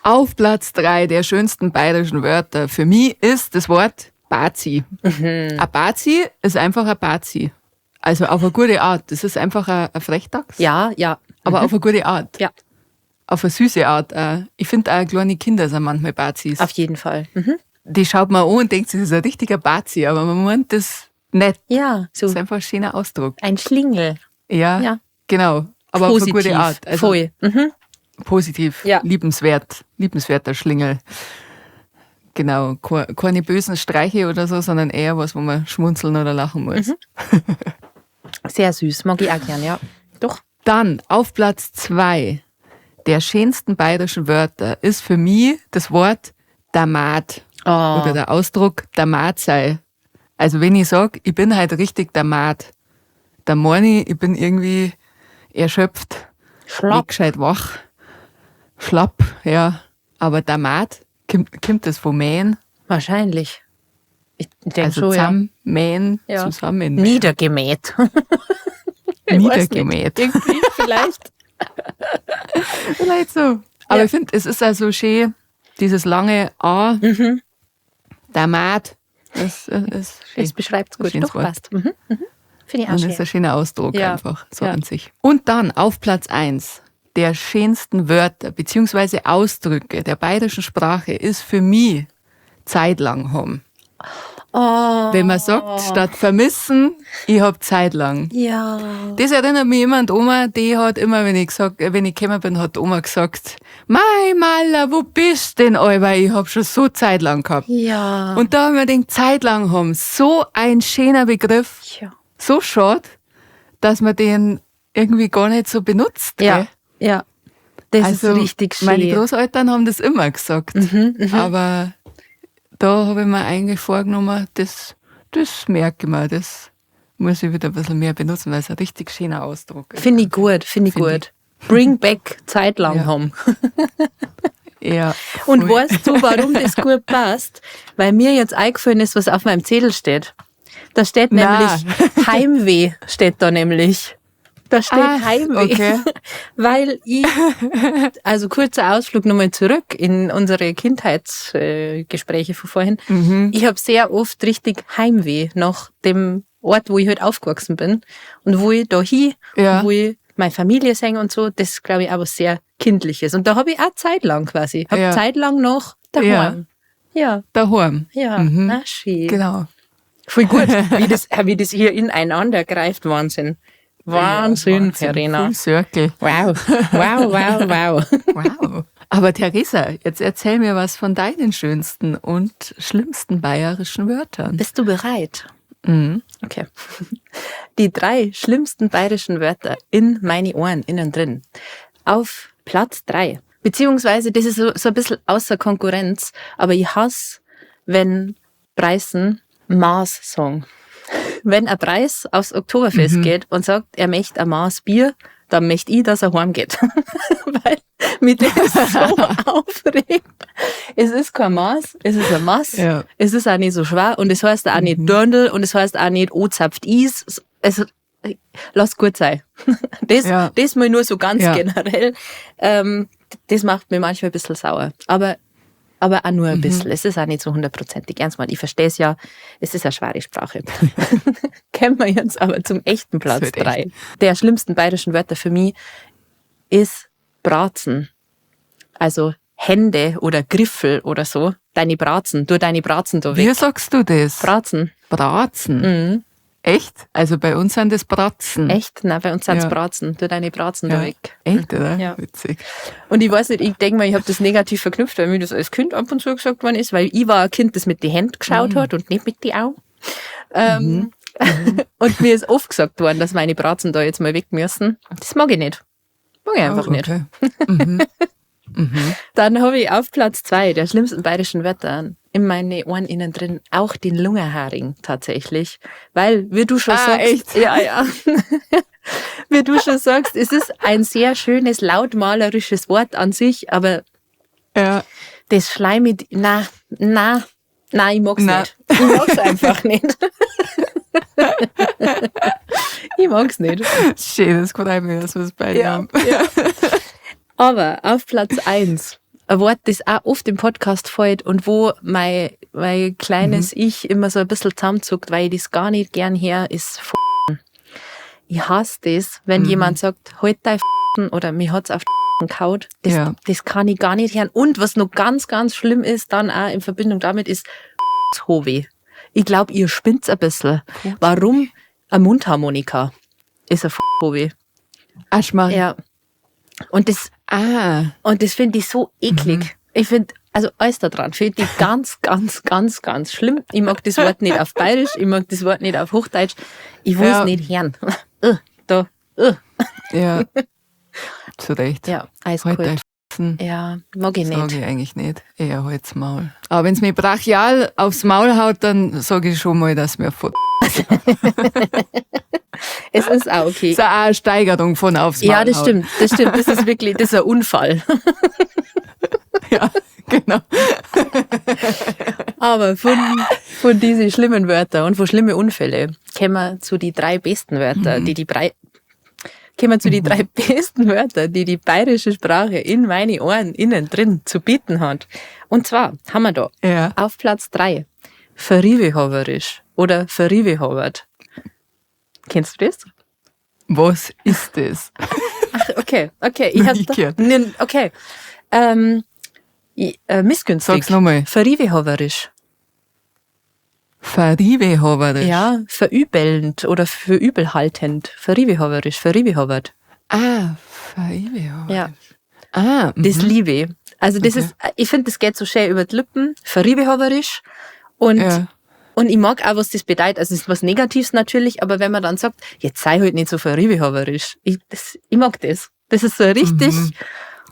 Auf Platz 3 der schönsten bayerischen Wörter für mich ist das Wort Bazi. Ein Bazi ist einfach ein Bazi. Also auf eine gute Art. Das ist einfach ein Frechdachs, Ja, ja. aber auf eine gute Art. Ja, Auf eine süße Art. Auch. Ich finde auch kleine Kinder sind manchmal Bazis. auf jeden Fall. Mhm. Die schaut man an und denkt, das ist ein richtiger Bazi, aber man meint das nicht. Ja, so Das ist einfach ein schöner Ausdruck. ein Schlingel. Ja, Ja. genau. Aber Positiv. auf eine gute Art. Also Voll. Mhm. positiv, Ja. liebenswerter Schlingel. Genau, keine bösen Streiche oder so, sondern eher was, wo man schmunzeln oder lachen muss. Sehr süß. Mag ich auch gern, ja. Doch. Dann auf Platz 2 der schönsten bayerischen Wörter ist für mich das Wort Damat Oh. oder der Ausdruck Damat sei. Also wenn ich sage, ich bin halt richtig Damat, dann meine ich bin irgendwie erschöpft, Schlapp. nicht gescheit wach, schlapp, ja. Aber Damat, kommt das von Mähen? Wahrscheinlich. Ich denke Also schon, ja. zusammen mähen, Ja. zusammen Niedergemäht. niedergemäht. Irgendwie, vielleicht. Vielleicht so. Aber Ja. ich finde, es ist also schön, dieses lange A, Damat, das ist schön. Das beschreibt es gut. Schönes Doch, Wort. passt. Mhm. Mhm. Finde ich auch Und das schön. ist ein schöner Ausdruck Ja. einfach, so Ja. an sich. Und dann auf Platz 1 der schönsten Wörter bzw. Ausdrücke der bayerischen Sprache ist für mich zeitlang haben. Oh. Wenn man sagt, statt vermissen, ich hab zeitlang. Ja. Das erinnert mich immer an die Oma, die hat immer, wenn ich gekommen bin, hat die Oma gesagt, Mei Maler, wo bist denn, Alter? Ich hab schon so zeitlang gehabt. Ja. Und da haben wir den zeitlang haben, so ein schöner Begriff, ja. so schade, dass man den irgendwie gar nicht so benutzt. Ja. Gell? Ja. Das Also ist richtig schön. meine Großeltern haben das immer gesagt, aber da habe ich mir eigentlich vorgenommen, das merke ich mir, das muss ich wieder ein bisschen mehr benutzen, weil es ein richtig schöner Ausdruck ist. Finde ich gut, finde ich Find gut. Bring back zeitlang Ja. haben. Ja, Und voll. weißt du, warum das gut passt? Weil mir jetzt eingefallen ist, was auf meinem Zettel steht. Da steht Na. nämlich Heimweh, steht da nämlich. Da steht Heimweh. Okay. Weil also kurzer Ausflug nochmal zurück in unsere Kindheitsgespräche von vorhin. Ich habe sehr oft richtig Heimweh nach dem Ort, wo ich halt aufgewachsen bin und wo ich da hin, wo ich meine Familie sehe und so, das ist, glaube ich, auch was sehr Kindliches. Und da habe ich auch zeitlang quasi, zeitlang noch daheim. Ja. Daheim. Ja, schön. Genau. Voll gut, wie das hier ineinander greift. Wahnsinn. Wahnsinn, Verena. Full Circle. Wow, wow, wow, wow. Wow. Aber Theresa, jetzt erzähl mir was von deinen schönsten und schlimmsten bayerischen Wörtern. Bist du bereit? Mhm. Okay. Die 3 schlimmsten bayerischen Wörter in meine Ohren, innen drin. Auf Platz 3. Beziehungsweise, das ist so ein bisschen außer Konkurrenz, aber ich hasse, wenn Preisen Maß sagen. Wenn ein Preis aufs Oktoberfest geht und sagt, er möchte ein Maß Bier, dann möchte ich, dass er heimgeht. Weil mich das so aufregt. Es ist kein Maß, es ist ein Maß, es ist auch nicht so schwer und es heißt auch nicht Dirndl und es heißt auch nicht O-Zapft Is. Lass gut sein. Das mal nur so ganz generell. Das macht mir manchmal ein bisschen sauer. Aber auch nur ein bisschen. Es ist auch nicht so 100%ig ernst mal. Ich verstehe es ja. Es ist eine schwere Sprache. Kommen wir jetzt aber zum echten Platz 3. Der schlimmsten bayerischen Wörter für mich ist Bratzen. Also Hände oder Griffel oder so. Deine Bratzen. Du deine Bratzen da weg. Wie sagst du das? Bratzen. Bratzen. Echt? Also bei uns sind das Bratzen. Echt? Nein, bei uns sind es Bratzen. Tu deine Bratzen da weg. Echt, oder? Ja. Witzig. Und ich weiß nicht, ich denke mal, ich habe das negativ verknüpft, weil mir das als Kind ab und zu gesagt worden ist, weil ich war ein Kind, das mit den Händen geschaut hat und nicht mit den Augen. Und mir ist oft gesagt worden, dass meine Bratzen da jetzt mal weg müssen. Das mag ich nicht. Mag ich einfach nicht. Dann habe ich auf Platz 2 der schlimmsten bayerischen Wörter in meine Ohren innen drin auch den Lungenharing tatsächlich. Weil, wie du schon sagst, echt? Ja. Wie du schon sagst, es ist ein sehr schönes, lautmalerisches Wort an sich, aber das schleimig, ich mag's nicht. Ich mag's einfach nicht. Ich mag's nicht. Schön, das freut mich, dass wir es beide haben. Ja. Aber auf Platz 1, ein Wort, das auch oft im Podcast fällt und wo mein kleines Ich immer so ein bisschen zusammenzuckt, weil ich das gar nicht gern her, ist f***en. Ich hasse das, wenn jemand sagt, halt dein f***en oder mich hat's auf f***en gehaut. Das kann ich gar nicht hören. Und was noch ganz, ganz schlimm ist, dann auch in Verbindung damit, ist Hove. Ich glaube, ihr spinnt's ein bisschen. Warum eine Mundharmonika ist ein Hove? Aschmann. Ja. Und das finde ich so eklig. Ich finde, also alles da dran, finde ich ganz, ganz, ganz, ganz schlimm. Ich mag das Wort nicht auf Bayerisch, ich mag das Wort nicht auf Hochdeutsch. Ich will es nicht hören. Ja, zu Recht. Ja, eiskalt. Halt dein Ja, mag ich nicht. Sage ich eigentlich nicht. Eher halt's Maul. Aber wenn es mir brachial aufs Maul haut, dann sage ich schon mal, dass mir Es ist auch okay. Das ist auch eine Steigerung von aufs Maul. Ja, das stimmt. Das ist wirklich, das ist ein Unfall. Ja, genau. Aber von diesen schlimmen Wörtern und von schlimmen Unfällen kommen wir zu die 3 besten Wörter, die besten Wörter, die die bayerische Sprache in meine Ohren innen drin zu bieten hat. Und zwar haben wir da auf Platz 3 verrivehoverisch oder verrivehovert. Kennst du das? Was ist das? Ach, okay. Ich hab's okay. Missgünstig. Sag's nochmal. Verrivehoverisch. Verrivehoverisch. Ja, verübelnd oder für übelhaltend. Verrivehoverisch, verrivehovert. Verrivehoverisch. Ja. Das Das liebe ich. Also das ist, ich finde, das geht so schön über die Lippen. Verrivehoverisch. Und ich mag auch, was das bedeutet. Also es ist was Negatives natürlich, aber wenn man dann sagt, jetzt sei halt nicht so verrivehoverisch. Ich mag das. Das ist so richtig.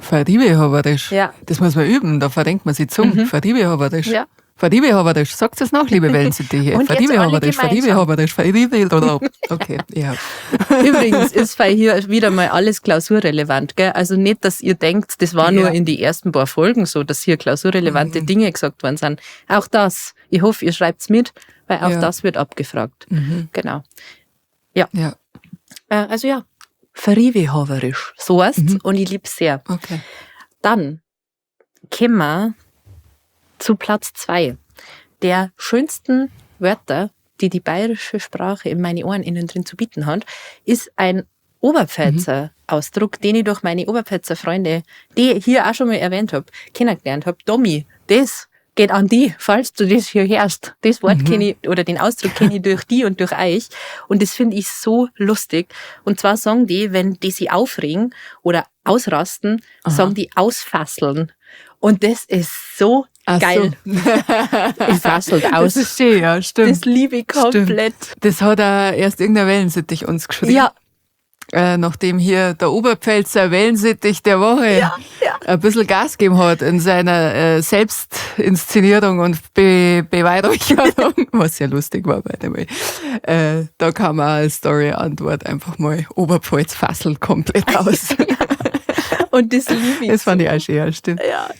Verrivehoverisch. Ja. Das muss man üben, da verrenkt man sich Zunge. Verrivehoverisch. Ja. Verrivehoverisch. Sagt es nach, liebe Wellensitte hier. Und jetzt alle Verrivehoverisch. Okay, ja. Übrigens ist hier wieder mal alles klausurrelevant, gell? Also nicht, dass ihr denkt, das war nur in die ersten paar Folgen so, dass hier klausurrelevante Dinge gesagt worden sind. Auch das. Ich hoffe, ihr schreibt's mit, weil auch das wird abgefragt. Genau. Ja. Also Friwehaverisch. So heißt's und ich lieb's sehr. Okay. Dann kommen wir zu Platz 2 der schönsten Wörter, die die bayerische Sprache in meine Ohren innen drin zu bieten hat, ist ein Oberpfälzer Ausdruck, den ich durch meine Oberpfälzer Freunde, die ich hier auch schon mal erwähnt habe, kennengelernt habe. Domi, das geht an die, falls du das hier hörst. Das Wort kenne ich, oder den Ausdruck kenne ich durch die und durch euch. Und das finde ich so lustig. Und zwar sagen die, wenn die sich aufregen oder ausrasten, sagen die ausfasseln. Und das ist so geil. So. Ich fasselt aus. Das ist schön, ja, stimmt. Das liebe ich komplett. Stimmt. Das hat auch erst irgendein Wellensittich uns geschrieben. Ja. Nachdem hier der Oberpfälzer Wellensittich der Woche ein bisschen Gas gegeben hat in seiner Selbstinszenierung und Beweihräucherung, was sehr lustig war, by the way. Da kam auch als Story-Antwort einfach mal Oberpfalz fasselt komplett aus. Und das liebe ich. Das fand ich auch schön, ja, stimmt. Ja,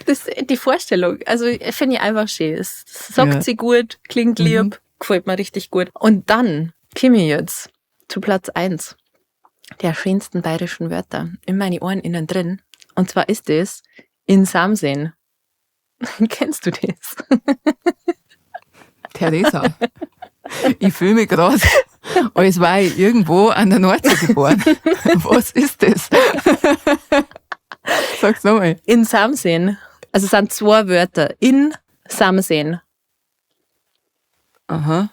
die Vorstellung, also finde ich einfach schön. Es sagt sie gut, klingt lieb, gefällt mir richtig gut. Und dann komme ich jetzt zu Platz 1 der schönsten bayerischen Wörter in meine Ohren innen drin. Und zwar ist es in Samsehen. Kennst du das? Theresa, ich fühle mich gerade, als war ich irgendwo an der Nordsee geboren. Was ist das? Sag's nochmal. In Samseen. Also es sind 2 Wörter. In Samseen. Aha.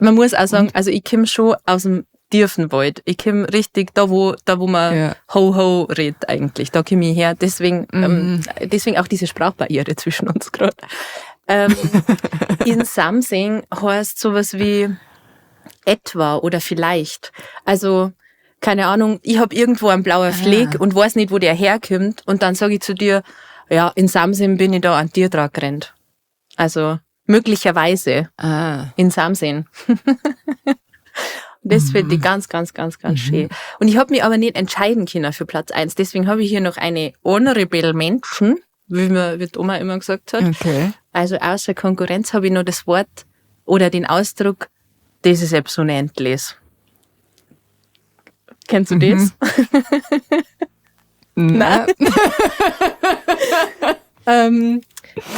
Man muss auch sagen, also ich komme schon aus dem Tiefenwald. Ich komme richtig da, wo man Ho-Ho redet eigentlich. Da komme ich her. Deswegen auch diese Sprachbarriere zwischen uns gerade. In Samsing heißt sowas wie etwa oder vielleicht. Also, keine Ahnung, ich habe irgendwo einen blauen Fleck und weiß nicht, wo der herkommt. Und dann sage ich zu dir, ja, in Samsing bin ich da an dir dran gerannt. Also, möglicherweise in Samsing. Das finde ich ganz, ganz, ganz, ganz schön. Und ich habe mich aber nicht entscheiden können für Platz 1. Deswegen habe ich hier noch eine Honorable Mention, wie die Oma immer gesagt hat. Okay. Also außer Konkurrenz habe ich noch das Wort oder den Ausdruck, das ist etwas Unendliches. Kennst du das? Nein.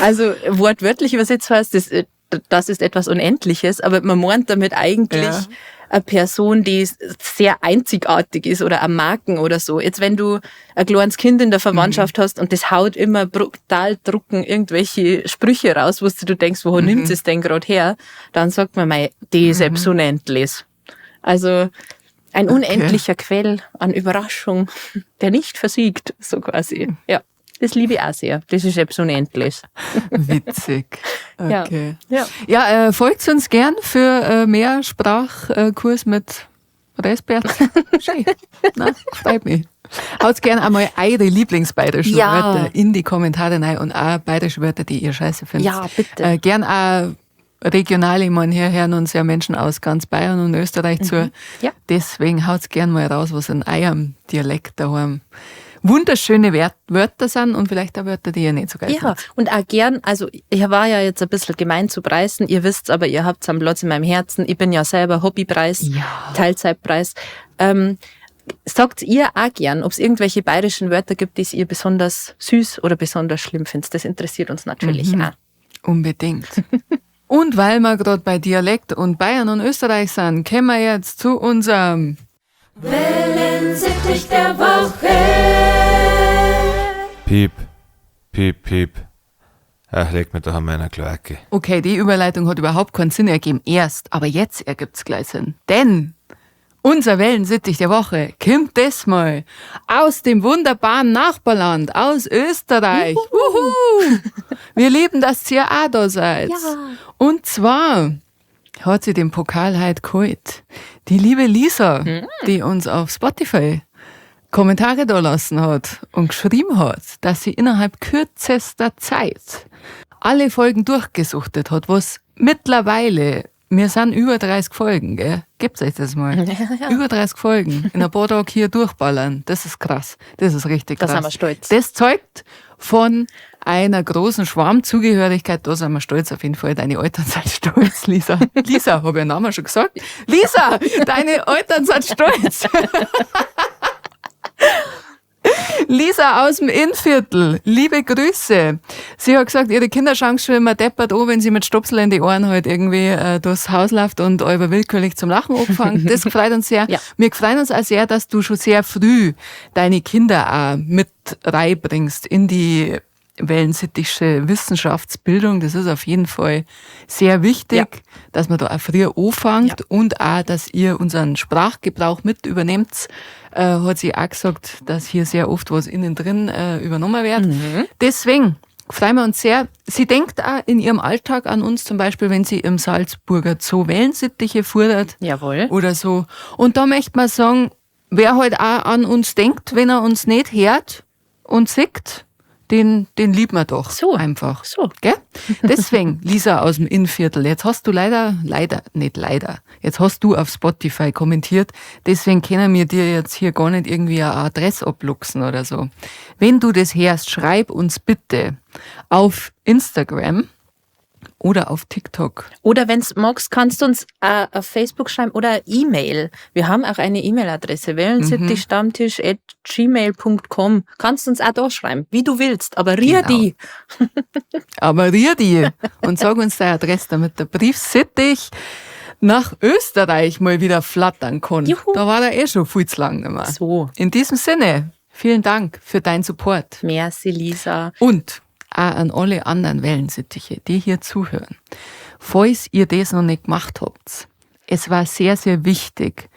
Also wortwörtlich übersetzt heißt das ist etwas Unendliches, aber man meint damit eigentlich eine Person, die sehr einzigartig ist oder eine Marken oder so. Jetzt, wenn du ein kleines Kind in der Verwandtschaft hast und das haut immer brutal drucken irgendwelche Sprüche raus, wo du denkst, woher nimmt es denn gerade her, dann sagt man mal, die ist etwas Unendliches. Also ein unendlicher Quell an Überraschung, der nicht versiegt, so quasi. Ja. Das liebe ich auch sehr. Das ist etwas Unendliches. Witzig. Okay. Ja. Ja, folgt uns gern für mehr Sprachkurs mit Resbert. Schön. Na, freut mich. Haut gern einmal eure Lieblingsbayerischen Wörter in die Kommentare rein und auch bayerische Wörter, die ihr scheiße findet. Ja, bitte. Gern auch regional, ich meine, hier hören uns ja Menschen aus ganz Bayern und Österreich zu. Ja. Deswegen haut's gern mal raus, was in eurem Dialekt daheim wunderschöne Wörter sind und vielleicht auch Wörter, die ihr nicht so geil findet. Ja, und auch gern, also ich war ja jetzt ein bisschen gemein zu preisen, ihr wisst's, aber ihr habt's einen Platz in meinem Herzen. Ich bin ja selber Hobbypreis, Teilzeitpreis. Sagt ihr auch gern, ob es irgendwelche bayerischen Wörter gibt, die ihr besonders süß oder besonders schlimm findet? Das interessiert uns natürlich auch. Unbedingt. Und weil wir gerade bei Dialekt und Bayern und Österreich sind, kommen wir jetzt zu unserem Wellensittich der Woche. Piep, piep, piep. Ach, leg mir doch an meiner Kloake. Okay, die Überleitung hat überhaupt keinen Sinn ergeben erst, aber jetzt ergibt's gleich Sinn. Denn unser Wellensittich der Woche kommt diesmal aus dem wunderbaren Nachbarland, aus Österreich. Wuhu! Wir lieben, dass ihr auch da seid. Ja. Und zwar hat sie den Pokal heute geholt. Die liebe Lisa, die uns auf Spotify Kommentare da lassen hat und geschrieben hat, dass sie innerhalb kürzester Zeit alle Folgen durchgesuchtet hat, was mittlerweile, wir sind über 30 Folgen, gell? Gebt euch das mal. Über 30 Folgen in ein paar Tagen hier durchballern. Das ist krass. Das ist richtig krass. Da sind wir stolz. Das zeugt von einer großen Schwarmzugehörigkeit. Da sind wir stolz auf jeden Fall. Deine Eltern sind stolz, Lisa. Lisa, habe ich den Namen schon gesagt? Lisa, deine Eltern sind stolz. Lisa aus dem Innviertel, liebe Grüße. Sie hat gesagt, ihre Kinder schauen schon immer deppert an, wenn sie mit Stopsel in die Ohren halt irgendwie durchs Haus läuft und euer willkürlich zum Lachen angefangen. Das freut uns sehr. Ja. Wir freuen uns auch sehr, dass du schon sehr früh deine Kinder auch mit reinbringst in die wellensittiche Wissenschaftsbildung. Das ist auf jeden Fall sehr wichtig, dass man da auch früher anfängt und auch, dass ihr unseren Sprachgebrauch mit übernehmt. Hat sie auch gesagt, dass hier sehr oft was innen drin übernommen wird. Deswegen freuen wir uns sehr. Sie denkt auch in ihrem Alltag an uns, zum Beispiel, wenn sie im Salzburger Zoo Wellensittiche fordert. Jawohl. Oder so. Und da möchte man sagen, wer halt auch an uns denkt, wenn er uns nicht hört und sieht, den liebt man doch So. einfach. So. Gell? Deswegen, Lisa aus dem Innviertel, jetzt hast du jetzt hast du auf Spotify kommentiert, deswegen können wir dir jetzt hier gar nicht irgendwie eine Adresse abluchsen oder so. Wenn du das hörst, schreib uns bitte auf Instagram oder auf TikTok. Oder wenn du magst, kannst du uns auf Facebook schreiben oder eine E-Mail. Wir haben auch eine E-Mail-Adresse, wellensittichstammtisch@gmail.com. Kannst du uns auch da schreiben, wie du willst, aber rier die. Aber rier die und sag uns deine Adresse, damit der Briefsittich nach Österreich mal wieder flattern kann. Juhu. Da war er schon viel zu lang nicht mehr. So. In diesem Sinne, vielen Dank für deinen Support. Merci, Lisa. Und auch an alle anderen Wellensittiche, die hier zuhören. Falls ihr das noch nicht gemacht habt, es war sehr, sehr wichtig,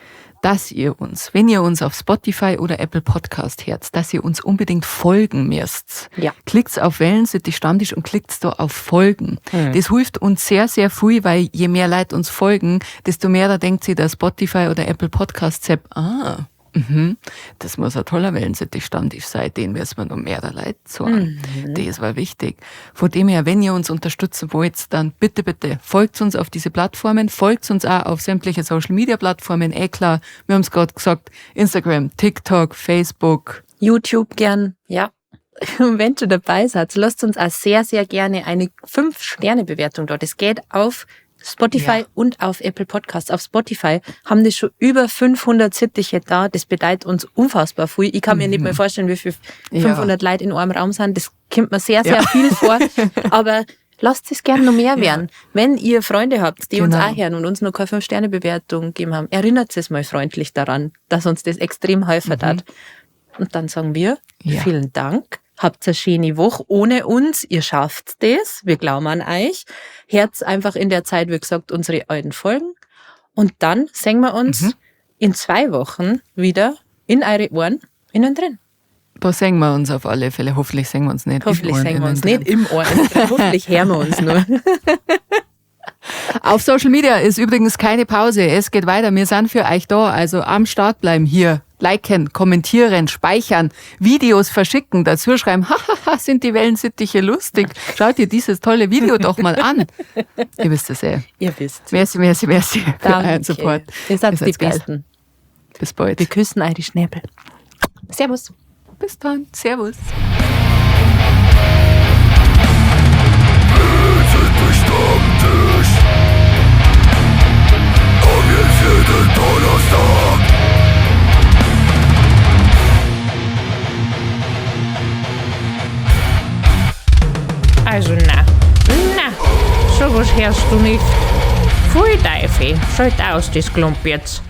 dass ihr uns, wenn ihr uns auf Spotify oder Apple Podcast hört, dass ihr uns unbedingt folgen müsst. Ja. Klickt auf Wellensittich Stammtisch und klickt da auf Folgen. Das hilft uns sehr, sehr viel, weil je mehr Leute uns folgen, desto mehr da denkt sich der Spotify oder Apple Podcast App, das muss ein toller Wellensittich-Stammtisch sein, den müssen wir noch mehr Leute sagen. Das war wichtig. Von dem her, wenn ihr uns unterstützen wollt, dann bitte, bitte folgt uns auf diese Plattformen, folgt uns auch auf sämtliche Social-Media-Plattformen, klar, wir haben es gerade gesagt, Instagram, TikTok, Facebook. YouTube gern, ja. Und wenn du dabei seid, lasst uns auch sehr, sehr gerne eine 5-Sterne-Bewertung dort. Es geht auf Spotify und auf Apple Podcasts. Auf Spotify haben das schon über 500 Sittiche da. Das bedeutet uns unfassbar viel. Ich kann mir nicht mehr vorstellen, wie viel 500 Leute in einem Raum sind. Das kommt mir sehr, sehr viel vor. Aber lasst es gerne noch mehr werden. Wenn ihr Freunde habt, die uns auch hören und uns noch keine 5-Sterne-Bewertung gegeben haben, erinnert es mal freundlich daran, dass uns das extrem helfen hat. Und dann sagen wir, vielen Dank. Habt eine schöne Woche ohne uns. Ihr schafft das. Wir glauben an euch. Hört einfach in der Zeit, wie gesagt, unsere alten Folgen. Und dann sehen wir uns in 2 Wochen wieder in eure Ohren innen drin. Da sehen wir uns auf alle Fälle. Hoffentlich sehen wir uns nicht Hoffentlich im Ohren sehen wir uns innen nicht im Ohr. Hoffentlich hören wir uns nur. Auf Social Media ist übrigens keine Pause. Es geht weiter. Wir sind für euch da. Also am Start bleiben hier. Liken, kommentieren, speichern, Videos verschicken, dazu schreiben, hahaha, sind die Wellensittiche lustig. Schaut ihr dieses tolle Video doch mal an. Ihr wisst es eh. Ihr wisst. Merci für euren Support. Ihr seid die geil. Besten. Bis bald. Wir küssen eure Schnäbel. Servus. Bis dann. Servus. Also na, sowas hörst du nicht. Voll Teufel, schalt aus das Klump jetzt.